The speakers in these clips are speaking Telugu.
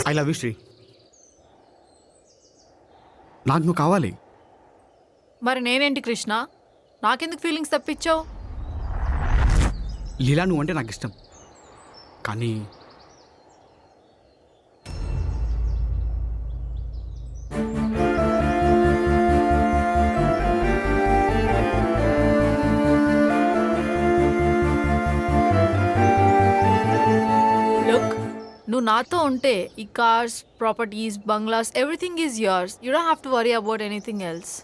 I love you Sri. నాకు నువ్వు కావాలి. మరి నేనేంటి కృష్ణ, నాకెందుకు ఫీలింగ్స్ తప్పించావు? లీలా నువ్వు అంటే నాకు ఇష్టం, కానీ లుక్, నువ్వు నాతో ఉంటే ఈ cars, properties, bungalows, everything is yours. You don't have to worry about anything else.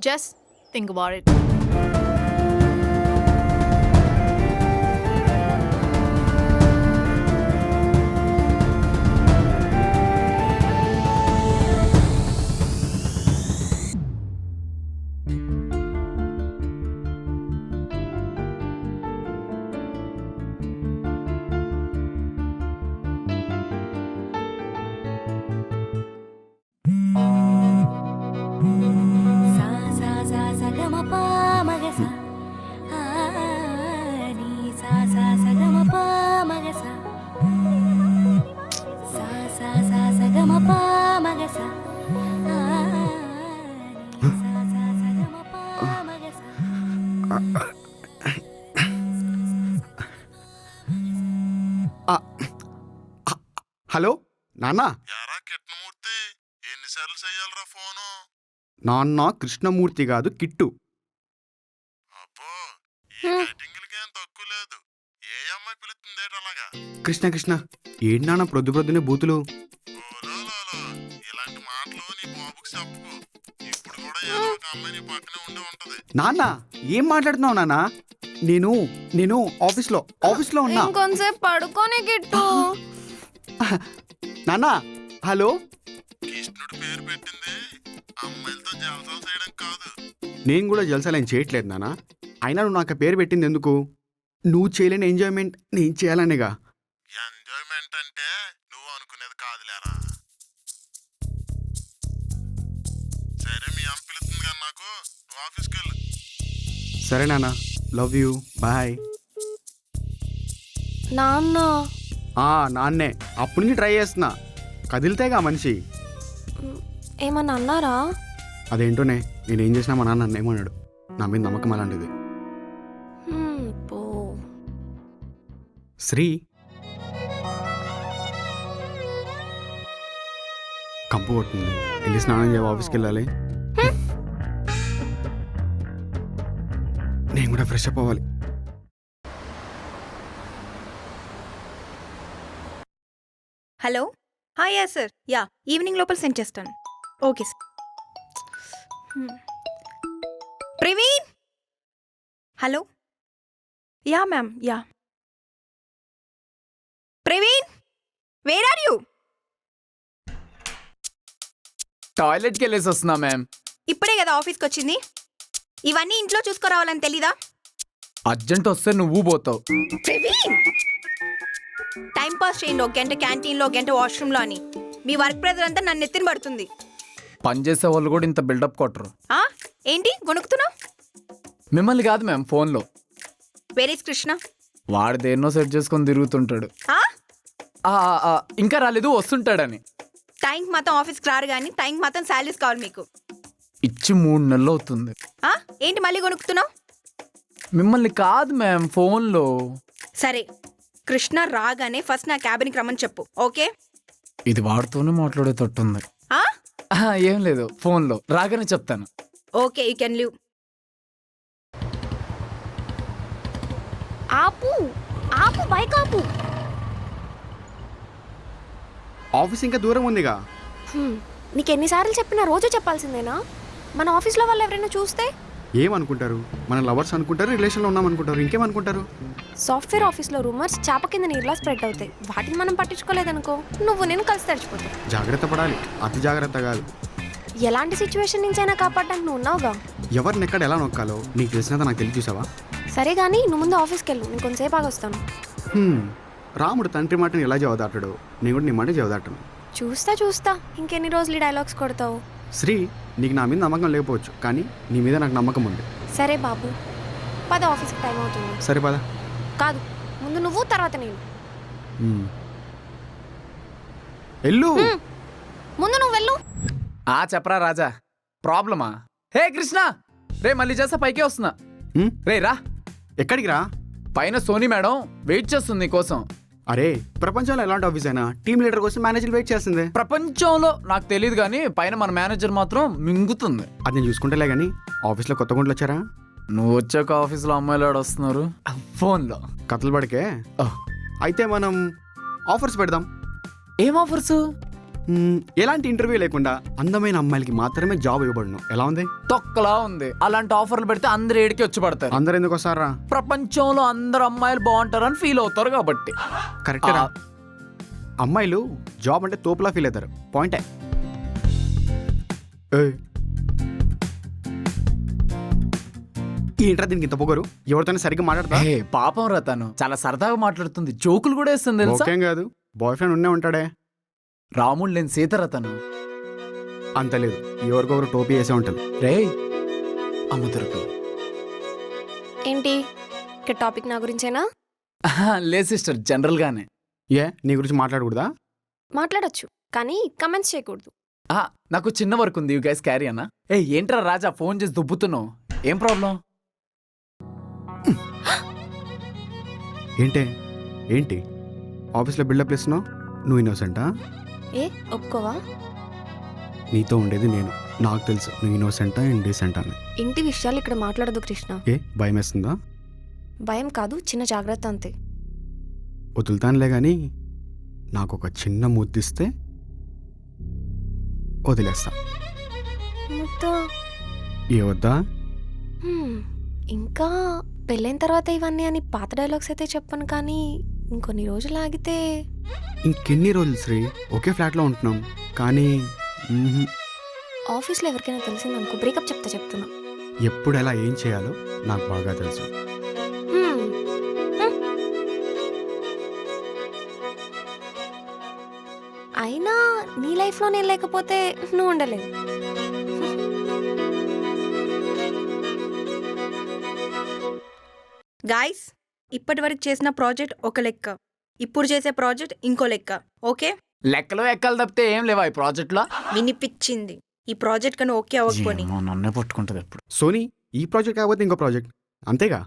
Just think about it. Hello నాన్న. యారా కిట్నమూర్తి, ఎన్నిసార్లు చెయ్యాలరా ఫోను? నాన్న కృష్ణమూర్తి కాదు, కిట్టు. అబ్బో, ఈ కటింగ్లకి ఏం తక్కువ లేదు. ఏ అమ్మాయి పిలుస్తుందేట అలాగా? కృష్ణ కృష్ణ ఏంటి నాన్న ప్రొద్దునే బూతులు? ఓలోలోలో, ఇలాంటి మాటలు నీ బాబుకి చెప్పుకో. ఇప్పుడు కూడా ఏదో ఒక అమ్మాయి నీ పక్కనే ఉండే ఉంటది. నాన్న ఏం మాట్లాడుతున్నావు నాన్న? నేను నేను ఆఫీస్లో ఉన్నా. ఇంకొంచెంసేపు పడుకోనే గిట్టు. నాన్న హలో. కృష్ణుడు పేరు పెట్టింది అమ్మాయిలతో జలసాలు చేయడం కాదు. నేను కూడా జలసాలు ఏం చేయట్లేదు నాన్న. అయినా నువ్వు నాకు పేరు పెట్టింది ఎందుకు? నువ్వు చేయలేని ఎంజాయ్మెంట్ నేను చేయాలనేగా. ఎంజాయ్మెంట్ అంటే నువ్వు అనుకునేది కాదులేరా. సరే, మీ అమ్మ పిలుస్తుంది కానీ నాకు, నువ్వు ఆఫీస్కి వెళ్ళు. సరే నాన్న, లవ్ యూ, బాయ్. నాన్న నాన్నే అప్పటి నుంచి ట్రై చేస్తున్నా, కదిలితేగా మనిషి. ఏమన్నా అన్నారా? అదేంటోనే, నేనేం చేసినా మా నాన్న నన్ను ఏమన్నాడు. నా మీద నమ్మకం అలాంటిది. పో. శ్రీ కంపు కొట్టింది, వెళ్ళి స్నానం చేయ, ఆఫీస్కి వెళ్ళాలి. నేను కూడా ఫ్రెష్ అప్ అవ్వాలి. Hello, yeah sir, yeah evening లోపల సెండ్ చేస్తాను. Okay sir. Praveen, hello. Yeah ma'am, yeah. Praveen, where are you? టాయిలెట్కి వెళ్ళేసి వస్తున్నా మ్యామ్. ఇప్పుడే కదా ఆఫీస్కి వచ్చింది. ఇవన్నీ ఇంట్లో చూసుకురావాలని తెలీదా? అర్జెంట్ వస్తే నువ్వు పోతావు. ప్రవీణ్, టైం పాస్ చేయండి, ఒక గంట క్యాంటీన్లో, ఒక గంట వాష్రూమ్లో అని. మీ వర్క్ ప్రెజర్ అంతా నన్ను ఎత్తిన పడుతుంది. పని చేసే వాళ్ళు కూడా ఇంత బిల్డప్ కొట్టరు. ఏంటి గొనుకుతున్నావు? మిమ్మల్ని కాదు మ్యామ్, ఫోన్లో. Where is Krishna? వాడు దేన్నో సెట్ చేసుకొని తిరుగుతుంటాడు. ఇంకా రాలేదు, వస్తుంటాడని. టైంకి మాత్రం ఆఫీస్కి రారు కానీ టైంకి మాత్రం శాలరీస్ కావాలి మీకు. ఇచ్చి 3 నెలలు అవుతుంది. ఏంటి మళ్ళీ కొనుక్కుతున్నావు? మిమ్మల్ని కాదు మ్యామ్, ఫోన్లో. సరే, కృష్ణ రాగానే ఫస్ట్ నా క్యాబిన్కి రమ్మని చెప్పు, ఓకే? ఇది వాడుతూనే మాట్లాడేటట్టుంది. ఏం లేదు, ఫోన్లో రాగానే చెప్తాను. Okay, you can leave. ఆపు ఆపు, బైక్ ఆపు. ఆఫీస్ ఇంకా దూరం ఉందిగా. నీకు ఎన్నిసార్లు చెప్పినా రోజు చెప్పాల్సిందేనా? మన ఆఫీస్లో వాళ్ళు ఎవరైనా చూస్తే ఏమనుకుంటారు? మన లవర్స్ అనుకుంటారు, రిలేషన్లో ఉన్నాం అనుకుంటారు, ఇంకేమనుకుంటారు? సాఫ్ట్వేర్ ఆఫీస్లో రూమర్స్ చేప కింద నీరులా స్ప్రెడ్ అవుతాయి. వాటిని మనం పట్టించుకోలేదనుకో, నువ్వు నేను కలిసి తడిచిపోతావు. జాగ్రత్త పడాలి, అతి జాగ్రత్త కాదు. ఎలాంటి సిచ్యువేషన్ నుంచైనా కాపాడడానికి నువ్వు ఉన్నావుగా. ఎవరిని ఎక్కడ ఎలా నొక్కాలో నీకు తెలిసినంత నాకు తెలిసి చూసావా? సరే కానీ నువ్వు ముందు ఆఫీస్కి వెళ్ళు, నేను కొంతసేపు ఆగొస్తాను. రాముడు తండ్రి మాటని ఎలా జవదాటాడు, నేను కూడా నీ మాట జవదాటను. చూస్తా ఇంకెన్ని రోజులు ఈ డైలాగ్స్ కొడతావు. శ్రీ, నీకు నా మీద నమ్మకం లేకపోవచ్చు, కానీ నీ మీద నాకు నమ్మకం ఉంది. సరే బాబు, పద, ఆఫీస్కి టైం అవుతుంది. సరే పద. కాదు, ముందు నువ్వు తర్వాత నేను. వెళ్ళు. ముందు నువ్వు వెళ్ళు. చెప్పరా రాజా, ప్రాబ్లమా? హే కృష్ణ, రే మళ్ళీ చేస్తా, పైకే వస్తున్నా. హ్మ్? రే రా, ఎక్కడికి రా? పైన సోనీ మేడం వెయిట్ చేస్తుంది నీకోసం. అరే ప్రపంచంలో ఎలాంటి ఆఫీస్ అయినా టీమ్ లీడర్ కోసం మేనేజర్ వెయిట్ చేస్తుంది. ప్రపంచంలో నాకు తెలియదు కానీ పైన మన మేనేజర్ మాత్రం మింగుతుంది. అది నేను చూసుకుంటలే కానీ ఆఫీస్లో కొత్త గుంటలు వచ్చారా? నువ్వు వచ్చాక ఆఫీస్లో అమ్మాయిలు వస్తున్నారు ఫోన్లో. కథలు పడికే. ఓ. అయితే మనం ఆఫర్స్ పెడదాం. ఏం ఆఫర్స్? ఎలాంటి ఇంటర్వ్యూ లేకుండా అందమైన అమ్మాయిలకి మాత్రమే జాబ్ ఇవ్వబడును. ఎలా ఉంది? తొక్కలా ఉంది. అలాంటి ఆఫర్లు పెడితే అందరు ఏడికి వచ్చి పడతారు. అందరు ఎందుకు వస్తారా? ప్రపంచంలో అందరు అమ్మాయిలు బాగుంటారని ఫీల్ అవుతారు కాబట్టి. కరెక్టేరా. అమ్మాయిలు జాబ్ అంటే తోపులా ఫీల్ అవుతారు. పాయింటే. ఏంట్రా దీనికి ఇంత పొగరు? ఎవరితోనే సరిగ్గా మాట్లాడతా? ఏ పాపం రా, తను చాలా సరదాగా మాట్లాడుతుంది, జోకులు కూడా వేస్తుంది తెలుసా. ఓకేం కాదు, బాయ్ ఫ్రెండ్ ఉన్నే ఉంటాడే. రాముడు లేని సీతరా తను. అంత లేదు, ఎవరికొకరు టోపీ వేసే ఉంటుంది. రే అమ్ముతరకు ఏంటి ఇక్కడ టాపిక్ నా గురించేనా? లేదు సిస్టర్, జనరల్ గానే. ఏ నీ గురించి మాట్లాడకూడదా? మాట్లాడొచ్చు కానీ కమెంట్స్ చేయకూడదు. నాకు చిన్న వర్క్ ఉంది, యూ గైస్ క్యారీ అన్నా. ఏ ఏంట్రా రాజా, ఫోన్ చేసి దుబ్బుతున్నావు, ఏం ప్రాబ్లం? ఏంటి ఆఫీస్లో బిల్డప్ ఇస్తున్నావు? నువ్వు ఇన్నోసెంటా? ఏ ఒప్పుకోవా? నీతో ఉండేది నేను, నాకు తెలుసు నువ్వు ఇన్నోసెంటా ఇండీసెంటా అని. ఇంటి విషయాలు ఇక్కడ మాట్లాడదు కృష్ణ. ఏ భయం వేస్తుందా? భయం కాదు, చిన్న జాగ్రత్త అంతే. వదులుతానులే కానీ నాకు ఒక చిన్న ముద్దిస్తే వదిలేస్తా. ముద్దు? ఏ వద్దా? ఇంకా పెళ్ళైన తర్వాత ఇవన్నీ అని పాత డైలాగ్స్ అయితే చెప్పను కానీ ఇంకొన్ని రోజులు ఆగితే. ఇంకెన్ని రోజులు శ్రీ? ఒకే ఫ్లాట్లో ఉంటున్నాం కానీ ఆఫీస్లో ఎవరికైనా తెలిసిందనుకో బ్రేకప్ చెప్తున్నా. ఎప్పుడు ఎలా ఏం చేయాలో నాకు బాగా తెలుసు. అయినా నీ లైఫ్లో నేను లేకపోతే నువ్వు ఉండలేదు. గాయస్, ఇప్పటి వరకు చేసిన ప్రాజెక్ట్ ఒక లెక్క, ఇప్పుడు చేసే ప్రాజెక్ట్ ఇంకో లెక్క. ఓకే, లెక్కలో ఎక్కలు తప్పితే ఏం లేవా ఈ ప్రాజెక్ట్ లో? వినిపించింది. ఈ ప్రాజెక్ట్ కన్నా ఓకే అవ్వకపోని నన్నే పట్టుకుంటది ఎప్పుడు. సోనీ, ఈ ప్రాజెక్ట్ కాకపోతే ఇంకో ప్రాజెక్ట్ అంతేగా?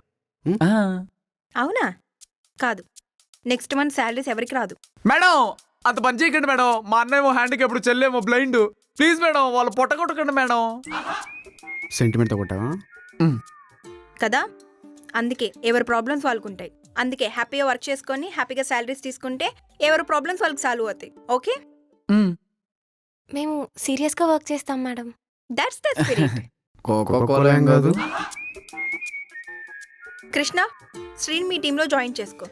అవునా? కాదు, నెక్స్ట్ మంత్ శాలరీస్ ఎవరికి రాదు. మేడం అంత పని చేయకండి మేడం, మా అన్నేమో హ్యాండ్కి ఎప్పుడు చెల్లేమో బ్లైండ్. ప్లీజ్ మేడం, వాళ్ళు పొట్టగొట్టకండి మేడం. సెంటిమెంట్తో కొట్టావా? కదా, అందుకే ఎవరి ప్రాబ్లమ్స్ వాళ్ళకుంటాయి. అందుకే హ్యాపీగా వర్క్ చేసుకొని హ్యాపీగా శాలరీస్ తీసుకుంటే ఎవరి ప్రాబ్లమ్స్ వాళ్ళకి సాల్వ్ అవుతాయి. ఓకే, మేము సీరియస్గా వర్క్ చేస్తాం madam. That's the spirit. Coca Cola ఏం కాదు. కృష్ణ, శ్రీన్ మీ టీంలో జాయిన్ చేసుకో.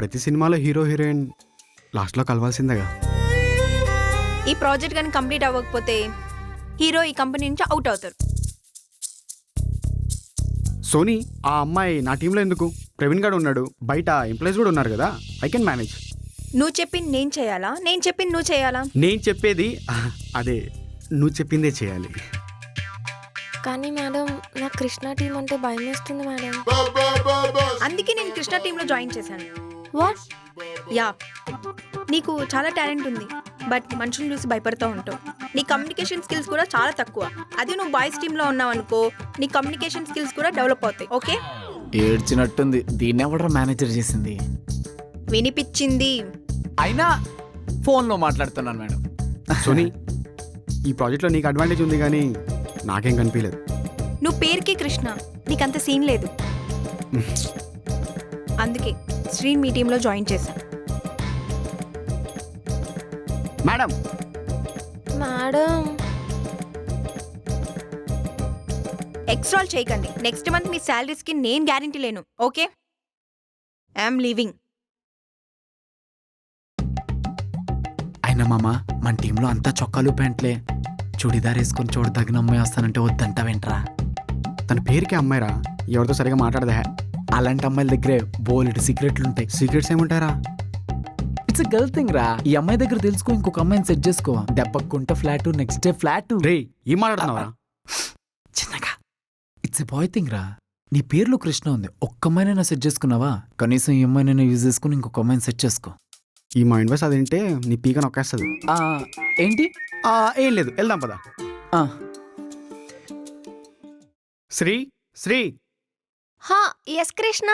ప్రతి సినిమాలో హీరో హీరోయిన్ లాస్ట్లో కలవాల్సిందేగా. ఈ ప్రాజెక్ట్ కానీ కంప్లీట్ అవ్వకపోతే హీరో ఈ కంపెనీ నుంచి అవుట్ అవుతారు. సోనీ, ఆ అమ్మాయి నా టీంలో ఎందుకు? ప్రవీణ్ గారు ఉన్నాడు, బయట ఎంప్లాయీస్ కూడా ఉన్నారు కదా, ఐ కెన్ మేనేజ్. నువ్వు చెప్పింది నేను చేయాలా, నేను చెప్పింది నువ్వు చేయాలా? నేను చెప్పేది అదే, నువ్వు చెప్పిందే చేయాలి. కానీ మేడం నాకు కృష్ణ టీం అంటే భయం వేస్తుంది మేడం. అందుకే నేను కృష్ణ టీంలో జాయిన్ చేశాను. వాట్? యా, నీకు చాలా టాలెంట్ ఉంది, బట్ మనుషులు చూసి భయపడుతూ ఉంటావు. నీ కమ్యూనికేషన్ స్కిల్స్ కూడా చాలా తక్కువ. అది నువ్వు బాయ్స్ టీంలో ఉన్నావు అనుకో, నీ కమ్యూనికేషన్ స్కిల్స్ కూడా డెవలప్ అవుతాయి. ఓకే, ఏడ్చినట్టుంది, దీన్ని ఎవడరా మేనేజర్ చేసింది? వినిపించింది. అయినా ఫోన్లో మాట్లాడుతున్నాను మేడం. సోనీ, ఈ ప్రాజెక్ట్లో నీకు అడ్వాంటేజ్ ఉంది కానీ నాకేం కనిపించలేదు. నువ్వు పేరుకి కృష్ణ, నీకంత సీన్ లేదు. అందుకే శ్రీన్ మీ టీంలో జాయిన్ చేశాను. మేడం మేడం ఎక్స్ట్రాల్ చేయకండి. నెక్స్ట్ మంత్ మీ శాలరీస్కి నేను గ్యారెంటీ లేను. Okay, I'm leaving. అయినా మామ, మన టీంలో అంతా చొక్కాలు ప్యాంట్లే. చూడిదార్ వేసుకొని చూడదగిన అమ్మాయి వస్తానంటే వద్దంట వెంట్రా. తన పేరుకే అమ్మాయిరా, ఎవరితో సరిగా మాట్లాడదా? అలాంటి అమ్మాయిల దగ్గరే బోలెడు సీక్రెట్లు ఉంటాయి. సీక్రెట్స్ ఏముంటారా? ఇట్స్ గర్ల్ థింగ్ రా. ఈ అమ్మాయి దగ్గర తెలుసుకో, ఇంకొక అమ్మాయిని సెట్ చేసుకో. దెబ్బకుంట ఫ్లాట్, నెక్స్ట్ డే ఫ్లాట్. రే ఏం మాట్లాడుతున్నావా? చిన్నగా, ఇట్స్ ఎ బాయ్ థింగ్ రా. నీ పేరులో కృష్ణ ఉంది, ఒక్క అమ్మాయినైనా సెట్ చేసుకున్నావా? కనీసం ఈ అమ్మాయినైనా యూజ్ చేసుకుని ఇంకొక అమ్మాయిని సెట్ చేసుకో. ఈ మైండ్ వాయిస్ అది వింటే నీ పీక నొక్కేస్తుంది. ఆ, ఏంటి? ఏం లేదు, వెళ్దాం పదా. ఆ, శ్రీ శ్రీ హా ఎస్ కృష్ణ.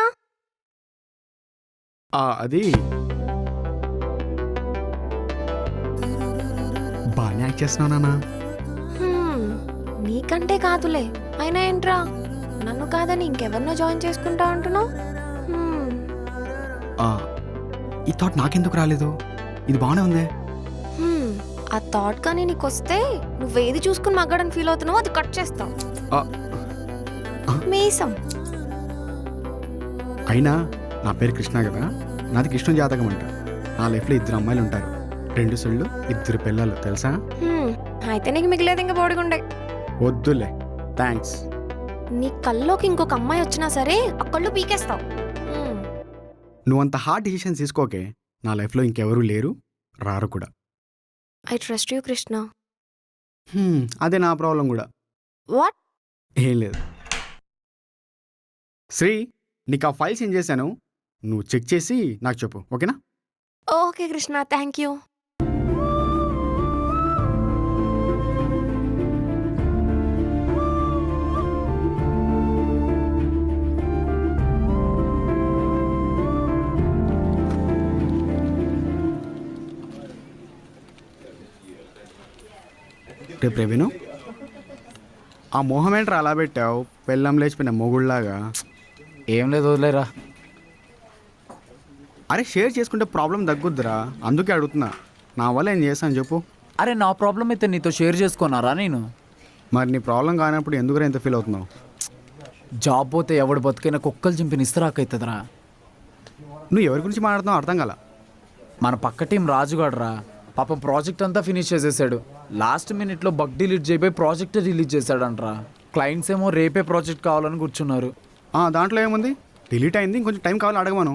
అది బాగానే యాక్ట్ చేస్తున్నావు నాన్న. నీకంటే కాదులే. అయినా ఏంట్రా నన్ను కాదని ఇంకెవరినో జాయిన్ చేసుకుంటా అంటున్నావు? ఈ థాట్ నాకెందుకు రాలేదు? ఇది బాగానే ఉంది. ఆ థాట్ కానీ నీకు వస్తే నువ్వేది చూసుకుని మగ్గాడని ఫీల్ అవుతున్నావు అది కట్ చేస్తావు. మీసం. అయినా నా పేరు కృష్ణ కదా, నాది కృష్ణ జాతకం అంట. నా లైఫ్లో 2 అమ్మాయిలు ఉంటారు, 2 సొళ్ళు 2 పిల్లలు, తెలుసా? అయితే నీకు మిగిలేదు ఇంకా బోడిగుండే. వద్దులే, థ్యాంక్స్. నీ కల్లోకి ఇంకొక అమ్మాయి వచ్చినా సరే ఆ కళ్ళు పీకేస్తావు. నువ్వంత హార్డ్ డిసిషన్స్ తీసుకోకే. నా లైఫ్లో ఇంకెవరూ లేరు, రారు కూడా. I trust you Krishna. అదే నా ప్రాబ్లం కూడా. వాట్? ఏం లేదు శ్రీ, నీకు ఆ ఫైల్స్ ఏం చేశాను, నువ్వు చెక్ చేసి నాకు చెప్పు, ఓకేనా? Okay Krishna, thank you. రే ప్రవీణు, ఆ మొహం ఏంట్రా అలా పెట్టావు, పెళ్ళం లేచిపోయిన మొగుళ్ళలాగా? ఏం లేదు, వదిలేరా. అరే షేర్ చేసుకుంటే ప్రాబ్లం తగ్గుద్దిరా, అందుకే అడుగుతున్నా. నా వల్ల ఏం చేస్తాను చెప్పు. అరే నా ప్రాబ్లం అయితే నీతో షేర్ చేసుకున్నారా నేను? మరి నీ ప్రాబ్లం కానప్పుడు ఎందుకు ఇంత ఫీల్ అవుతున్నావు? జాబ్ పోతే ఎవడు బతికైనా కుక్కలు చింపిన ఇస్తరాకైతుందిరా. నువ్వు ఎవరి గురించి మాట్లాడుతున్నావు అర్థం కాల. మన పక్క టీం రాజుగాడరా, పాపం ప్రాజెక్ట్ అంతా ఫినిష్ చేసేసాడు. లాస్ట్ మినిట్లో బగ్ డిలీట్ చేయబోయి ప్రాజెక్ట్ రిలీజ్ చేశాడంట్రా. క్లయింట్స్ ఏమో రేపే ప్రాజెక్ట్ కావాలని కూర్చున్నారు. దాంట్లో ఏముంది, డిలీట్ అయింది, ఇంకొంచెం టైం కావాలి, అడగమను.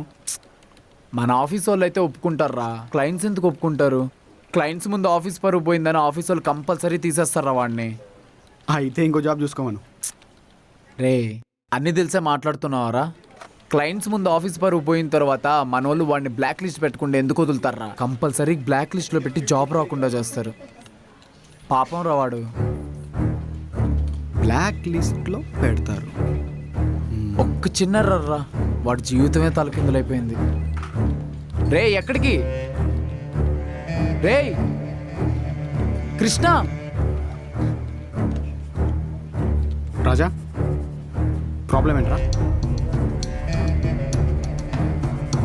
మన ఆఫీస్ వాళ్ళు అయితే ఒప్పుకుంటారా, క్లయింట్స్ ఎందుకు ఒప్పుకుంటారు? క్లయింట్స్ ముందు ఆఫీస్ పరువు పోయిందని ఆఫీస్ వాళ్ళు కంపల్సరీ తీసేస్తారా వాడిని. అయితే ఇంకో జాబ్ చూసుకోమను. రే అన్నీ తెలిసే మాట్లాడుతున్నావారా? క్లయింట్స్ ముందు ఆఫీస్ పరువు పోయిన తర్వాత మన వాళ్ళు వాడిని బ్లాక్ లిస్ట్ పెట్టుకుంటే ఎందుకు వదులుతారా? కంపల్సరీ బ్లాక్ లిస్ట్లో పెట్టి జాబ్ రాకుండా చేస్తారు. పాపం రా వాడు. బ్లాక్ లిస్ట్లో పెడతారు. ఒక్క చిన్న రర్రా, వాడి జీవితమే తలకిందులైపోయింది. రే ఎక్కడికి? రే కృష్ణ. రాజా, ప్రాబ్లం ఏంట్రా?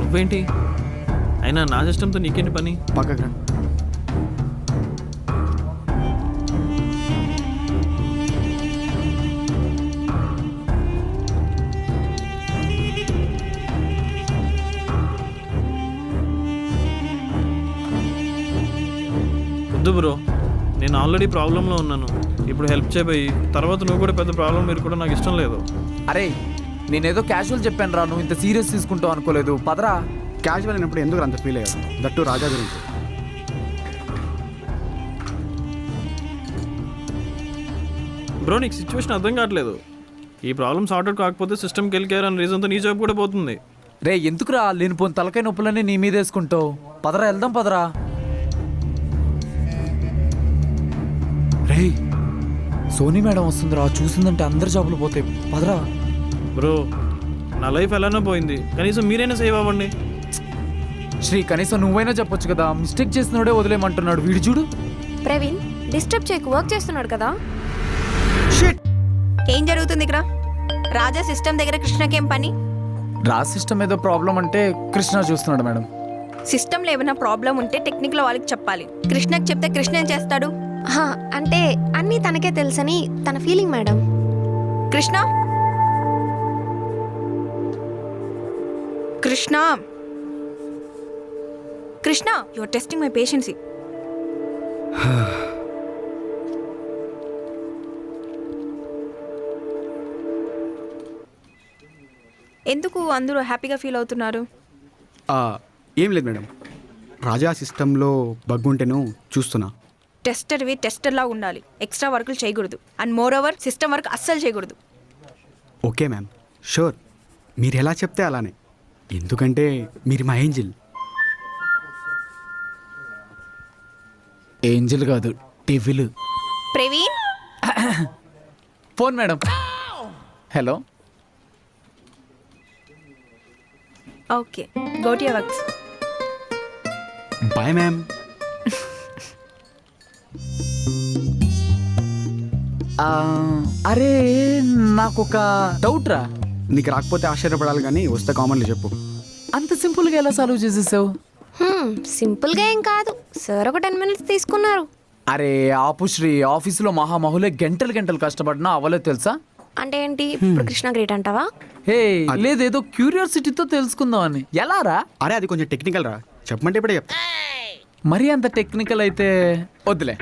నువ్వేంటి? అయినా నా సిస్టంతో నీకేంటి పని? పక్కకు రా. వద్దు బ్రో, నేను ఆల్రెడీ ప్రాబ్లంలో ఉన్నాను. ఇప్పుడు హెల్ప్ చేయబోయి తర్వాత నువ్వు కూడా పెద్ద ప్రాబ్లం మీరు కూడా నాకు ఇష్టం లేదు. అరే నేనేదో క్యాజువల్ చెప్పాను రా, నువ్వు ఇంత సీరియస్ తీసుకుంటావు అనుకోలేదు. పదరా. క్యాజువల్ అయినప్పుడు ఎందుకు అంత ఫీల్ అయ్యావు? దట్టు రాజా గురించి. బ్రో నీకు సిచ్యువేషన్ అర్థం కావట్లేదు. ఈ ప్రాబ్లం సార్ట్అవుట్ కాకపోతే సిస్టమ్కి వెళ్ళికారు అనే రీజన్తో నీ జాబ్ కూడా పోతుంది. రే ఎందుకురా లేనిపోని తలకాయ నొప్పులన్నీ నీ మీద వేసుకుంటావు? పదరా వెళ్దాం పదరా. రే సోనీ మేడం వస్తుందిరా, చూసిందంటే అందరి జాబులు పోతాయి. పదరా. బ్రో నా లైఫ్ ఎలానో పోయింది, కనీసం మీరైనా సేవ్ అవ్వండి. శ్రీ కనీసం నువ్వైనా చెప్పొచ్చు కదా, మిస్టేక్ చేసినోడే వదిలేమంటున్నాడు వీడు. చూడు ప్రవీణ్, డిస్టర్బ్ చేయకు, వర్క్ చేస్తున్నాడు కదా. ఏం జరుగుతుంది ఇక్కడ? రాజా సిస్టమ్ దగ్గర కృష్ణకేం పని? రా సిస్టమ్ ఏదో ప్రాబ్లం అంటే కృష్ణ చూస్తున్నాడు మేడం. సిస్టమ్లో ఏమైనా ప్రాబ్లం ఉంటే టెక్నిక్లో వాళ్ళకి చెప్పాలి. కృష్ణకి చెప్తే కృష్ణ ఏం చేస్తాడు? అంటే అన్నీ తనకే తెలుసని తన feeling madam. Krishna Krishna Krishna, you are testing my patience. ఎందుకు అందరూ హ్యాపీగా ఫీల్ అవుతున్నారు? ఏం లేదు మేడం, రాజా సిస్టంలో బగ్ ఉంటేను చూస్తున్నా. టెస్టర్వి టెస్టర్లా ఉండాలి, ఎక్స్ట్రా వర్కులు చేయకూడదు. And more over system work అస్సలు చేయకూడదు. Okay ma'am, sure. మీరు ఎలా చెప్తే అలానే, ఎందుకంటే మీరు మా ఏంజిల్. ఏంజల్ కాదు, devil. Praveen, phone madam. Hello. Okay, go to your works. Bye ma'am. అరే నాకొక డౌట్ రా. నీకు రాకపోతే ఆశ్చర్యపడాలి కానీ వస్తే కామన్లీ చెప్పు. అంత సింపుల్గా ఎలా సాల్వ్ చేసేసావు? సింపుల్గా ఏం కాదు సార్, ఒక 10 minutes తీసుకున్నారు. అరే ఆపుశ్రీ, ఆఫీసులో మహామహులే గంటలు గంటలు కష్టపడినా అవ్వలేదు తెలుసా? అంటే ఏంటి ఇప్పుడు కృష్ణ గ్రేట్ అంటావా? హే లేదేదో క్యూరియాసిటీతో తెలుసుకుందామని. ఎలా రా? అరే అది కొంచెం టెక్నికల్ రా, చెప్పమంటే ఇప్పుడే చెప్తా. మరీ అంత టెక్నికల్ అయితే వద్దులే.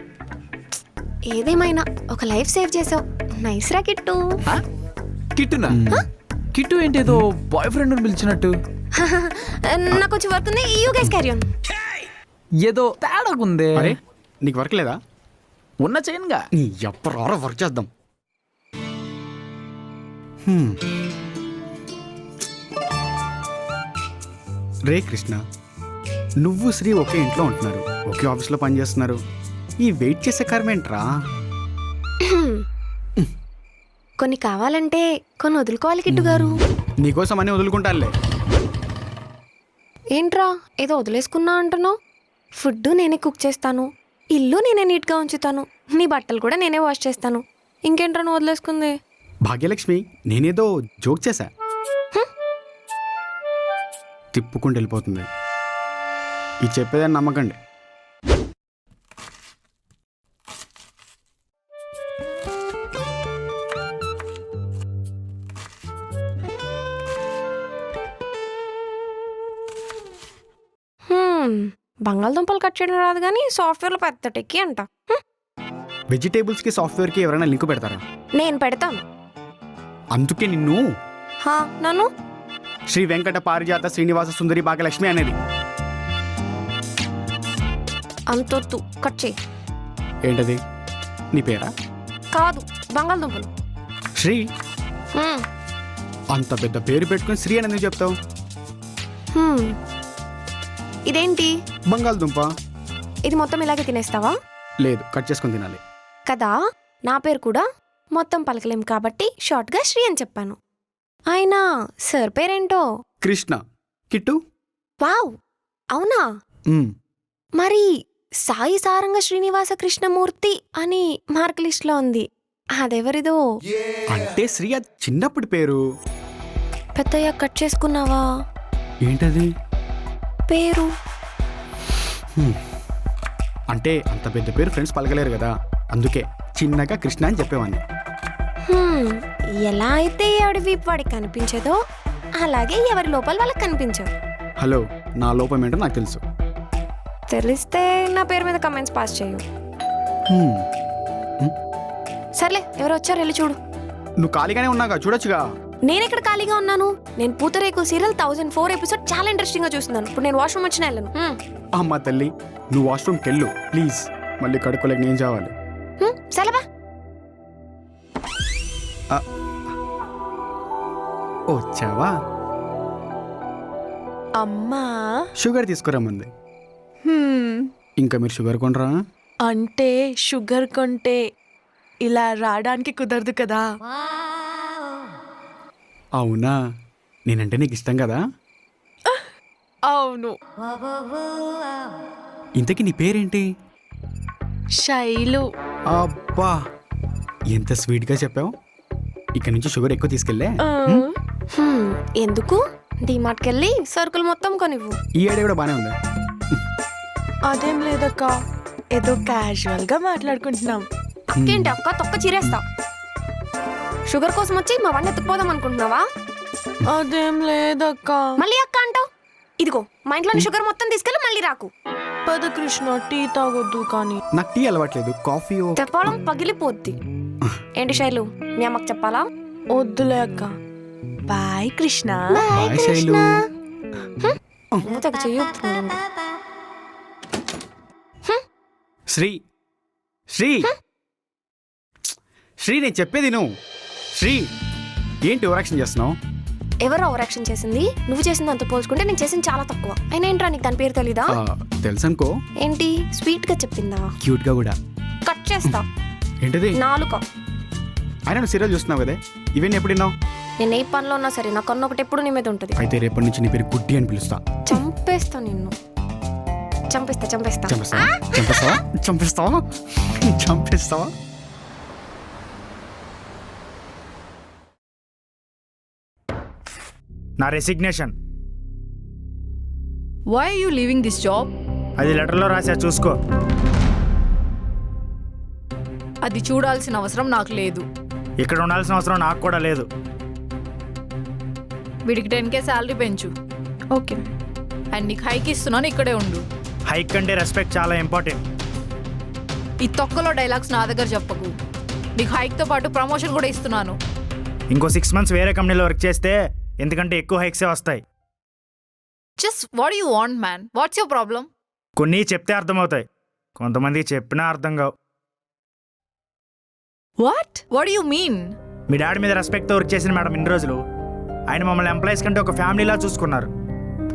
ఏదేమైనా ఒక లైఫ్ సేవ్ చేసావు. నైస్ రా కిట్టు. ఆ? కిట్టునా? కిట్టు ఏంటి ఏదో బాయ్ ఫ్రెండ్ పిలిచినట్టు? నాకు కొంచెం వర్క్ ఉంది, యూ గైస్ క్యారీ ఆన్. ఏదో తేడాకుందే. అరే నీకు వర్క్ లేదా? ఉన్న చైన్గా. నీ ఎప్పరా వర్క్ చేద్దాం. హ్మ్. రే కృష్ణ, నువ్వు శ్రీ ఒకే ఇంట్లో ఉంటున్నారు, ఒకే ఆఫీస్లో పనిచేస్తున్నారు. ఈ వెయిట్ చేసే కర్మేంట్రా? కొన్ని కావాలంటే కొన్ని వదులుకోవాలి కిట్టు గారు. నీకోసం అన్నీ వదులుకుంటానులే. ఏంట్రా ఏదో వదిలేసుకున్నా అంటున్నావు? ఫుడ్ నేనే కుక్ చేస్తాను, ఇల్లు నేనే నీట్గా ఉంచుతాను, నీ బట్టలు కూడా నేనే వాష్ చేస్తాను. ఇంకేంట్రా నువ్వు వదిలేసుకుంది? భాగ్యలక్ష్మి, నేనేదో జోక్ చేశా. తిప్పుకుంటూ వెళ్ళిపోతుంది. ఇది చెప్పేదాన్ని నమ్మకండి. బంగాళదుంపలు కట్ చేయడం రాదు కానీ సాఫ్ట్వేర్లో పెద్ద టెక్కి అంట. వెజిటేబుల్స్కి సాఫ్ట్వేర్కి ఎవరైనా లింక్ పెడతారా? నేను పెడతాను. అందుకే నిన్ను నన్ను శ్రీ వెంకట పారిజాత శ్రీనివాస సుందరి భాగ్యలక్ష్మి అనేది. అంతొద్దు, కట్ చేయి. ఏంటది? నీ పేరా? కాదు, బంగాళదుంపలు. శ్రీ? హ్మ్. అంత పెద్ద పేరు పెట్టుకుని శ్రీ అని ఎందుకు చెప్తావు? హ్మ్. ఇదేంటి? బంగాళదుంప. ఇది మొత్తం ఇలాగే తినేస్తావా? లేదు, కట్ చేసుకొని తినాలి కదా. నా పేరు కూడా మొత్తం పలకలేం కాబట్టి షార్ట్గా శ్రీ అని చెప్పాను. అయినా సార్ పేరేంటో? కృష్ణ. కిట్టు? వావ్, అవునా? మ్. మరి సాయి సారంగ శ్రీనివాస కృష్ణమూర్తి అని మార్క్ లిస్ట్లో ఉంది, అదెవరిదో? అంటే శ్రీ అది చిన్నప్పుడు పేరు. పెద్దయ్య కట్ చేసుకున్నావా? ఏంటది? పేరు. అంటే అంత పెద్ద పేరు ఫ్రెండ్స్ పలకలేరు కదా, అందుకే చిన్నగా కృష్ణ అని చెప్పేవాడిని. ఎలా అయితే ఎవడి వీపు వాడికి కనిపించదో అలాగే ఎవరి లోపల వాళ్ళకి కనిపించవు. హలో, నా లోపం ఏంటో నాకు తెలుసు. తెలిస్తే నా పేరు మీద కమెంట్స్ పాస్ చేయు. సర్లే, ఎవరు వచ్చారు వెళ్ళి చూడు. నువ్వు ఖాళీగానే ఉన్నాగా, చూడొచ్చుగా. నేనెక్కడ ఖాళీగా ఉన్నాను? నేను పూతరేకు సీరియల్ 1004 ఎపిసోడ్ చాలా ఇంట్రెస్టింగ్ గా చూస్తున్నాను. ఇప్పుడు నేను వాష్రూమ్ వచ్చిన వెళ్ళను. అమ్మ తల్లి, నువ్వు వాష్రూమ్కి వెళ్ళు ప్లీజ్, మళ్ళీ కడుక్కోలేక నేను చావాలి. సరేబా. వచ్చావా? అమ్మా, షుగర్ తీసుకురమ్మంది. ఇంకా మీరు షుగర్ కొనరా? అంటే షుగర్ కొంటే ఇలా రావడానికి కుదరదు కదా. అవునా? నేనంటే నీకు ఇష్టం కదా. అవును. ఇంతకీ నీ పేరేంటి? శైలు. అబ్బా, ఎంత స్వీట్గా చెప్పావు. ఇక్కడ నుంచి షుగర్ ఎక్కువ తీసుకెళ్ళే. ఎందుకు? డీమార్ట్కి వెళ్ళి సరుకులు మొత్తం కొనివ్వు. ఈ ఐడియా కూడా బానే ఉంది. అదేం లేదక్క, ఏదో క్యాజువల్ గా మాట్లాడుకుంటున్నాం. అక్కేంటి అక్క, తొక్క చీరేస్తా. షుగర్ కోసం వచ్చి మా వాడిని ఎత్తుకుపోదాం అనుకుంటున్నావా? అదేం లేదక్క. మళ్ళీ అక్క అంటావు. ఇదిగో మా ఇంట్లోని షుగర్ మొత్తం తీసుకెళ్ళి మళ్ళీ రాకు. పద కృష్ణ, టీ తాగొద్దు కానీ. నాకు టీ అలవాట్లేదు, కాఫీ. తెప్పడం పగిలిపోద్ది. ఏంటి శైలు, మీ అమ్మకి చెప్పాలా? వద్దులే అక్క. బాయ్ కృష్ణ. బాయ్ శైలు. మూతకు చెయ్యొద్దు. శ్రీ, శ్రీ, శ్రీ, నేను చెప్పేది నువ్వు. శ్రీ, ఏంటి ఓవరాక్షన్ చేస్తున్నావు? ఎవరు ఓవర్ యాక్షన్ చేసింది? నువ్వు చేసింది అంత పోల్చుకుంటే నేను చేసింది చాలా తక్కువ. అయినా ఏంట్రా నీకు దాని పేరు తెలీదా? తెలుసనుకో. ఏంటి స్వీట్ గా చెప్పిందా? క్యూట్గా కూడా. కట్ చేస్తా ఏంటిది? నాలుక. అయినా నువ్వు సీరియల్ చూస్తున్నావు కదే, ఇవన్నీ ఎప్పుడు విన్నావు? నేను ఏ పనిలో ఉన్నా సరే నా కన్ను ఒకటి ఎప్పుడు నీ మీద ఉంటుంది. అయితే రేపటి నుంచి నీ పేరు గుడ్డి అని పిలుస్తా. చంపేస్తా నిన్ను. చంపేస్తా చంపేస్తా చంపేస్తావా? చంపేస్తావా? చంపేస్తావా? చంపేస్తావా? నా resignation. Why are you leaving this job? అది లెటర్లో రాసా, చూసుకో. అది చూడాల్సిన అవసరం నాకు లేదు. ఇక్కడ ఉండాల్సిన అవసరం నాకు కూడా లేదు. వీడికి 10K శాలరీ పెంచు. ఓకే. అండ్ నీకు హైక్ ఇస్తున్నాను, ఇక్కడే ఉండు. హైక్ కంటే రెస్పెక్ట్ చాలా ఇంపార్టెంట్. ఈ తొక్కలో డైలాగ్స్ నా దగ్గర చెప్పకు. నీకు హైక్తో పాటు ప్రమోషన్ కూడా ఇస్తున్నాను. ఇంకో 6 months వేరే కంపెనీలో వర్క్ చేస్తే ఎందుకంటే ఎక్కువ హైక్సే వస్తాయి. Just what you want man? What's your problem? కొన్ని చెప్తే అర్థమవుతాయి, కొంతమందికి చెప్పినా అర్థం కావు. What you mean? Me daddy మీద రెస్పెక్ట్తో వర్క్ చేసిన మేడం ఇన్ని రోజులు. ఆయన మమ్మల్ని ఎంప్లాయీస్ కంటే ఒక ఫ్యామిలీలా చూసుకున్నారు.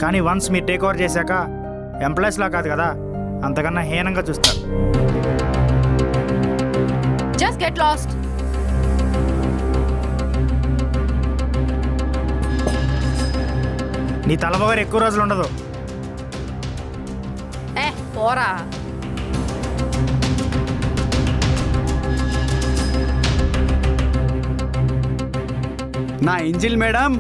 కానీ వన్స్ మీరు టేక్ ఓవర్ చేశాక ఎంప్లాయీస్లా కాదు కదా, అంతకన్నా హీనంగా చూస్తారు. Just get lost. నీ తలబొగరు ఎక్కువ రోజులు ఉండదు. పోరా. నా ఏంజిల్ మేడం.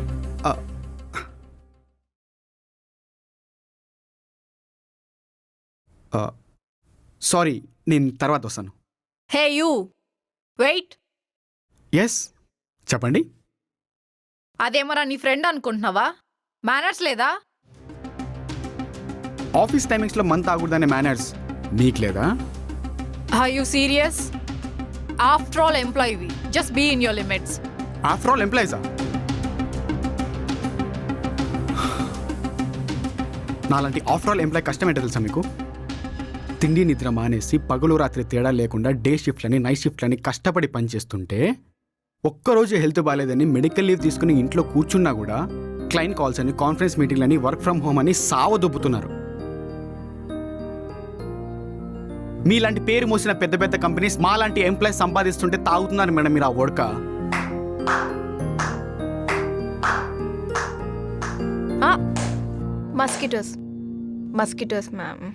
సారీ, నేను తర్వాత వస్తాను. Hey you, wait. ఎస్, చెప్పండి. అదేమరా నీ ఫ్రెండ్ అనుకుంటున్నావా? మేనర్స్ లేదా? ఆఫీస్ టైమింగ్స్లో మంత్ తాగకూడదనే మేనర్స్ మీకు లేదా? Are you serious? After all employee, just be in your limits. After all ఎంప్లాయీసా? నాలాంటి ఆఫ్టర్ ఆల్ ఎంప్లాయీ కష్టం ఏంటో తెలుసా మీకు? తిండి నిద్ర మానేసి పగలు రాత్రి తేడా లేకుండా డే షిఫ్ట్లని నైట్ షిఫ్ట్లని కష్టపడి పనిచేస్తుంటే ఒక్కరోజు హెల్త్ బాగాలేదని మెడికల్ లీవ్ తీసుకుని ఇంట్లో కూర్చున్నా కూడా క్లయింట్ కాల్స్ అని కాన్ఫరెన్స్ మీటింగ్లని వర్క్ ఫ్రమ్ హోమ్ అని సావదొబ్బుతున్నారు. మీలాంటి పేరు మోసిన పెద్ద పెద్ద కంపెనీస్ మాలాంటి ఎంప్లాయీస్ సంపాదిస్తుంటే తాగుతున్నారు మేడం మీరు ఆ వోడ్కా. Mosquitoes ma'am.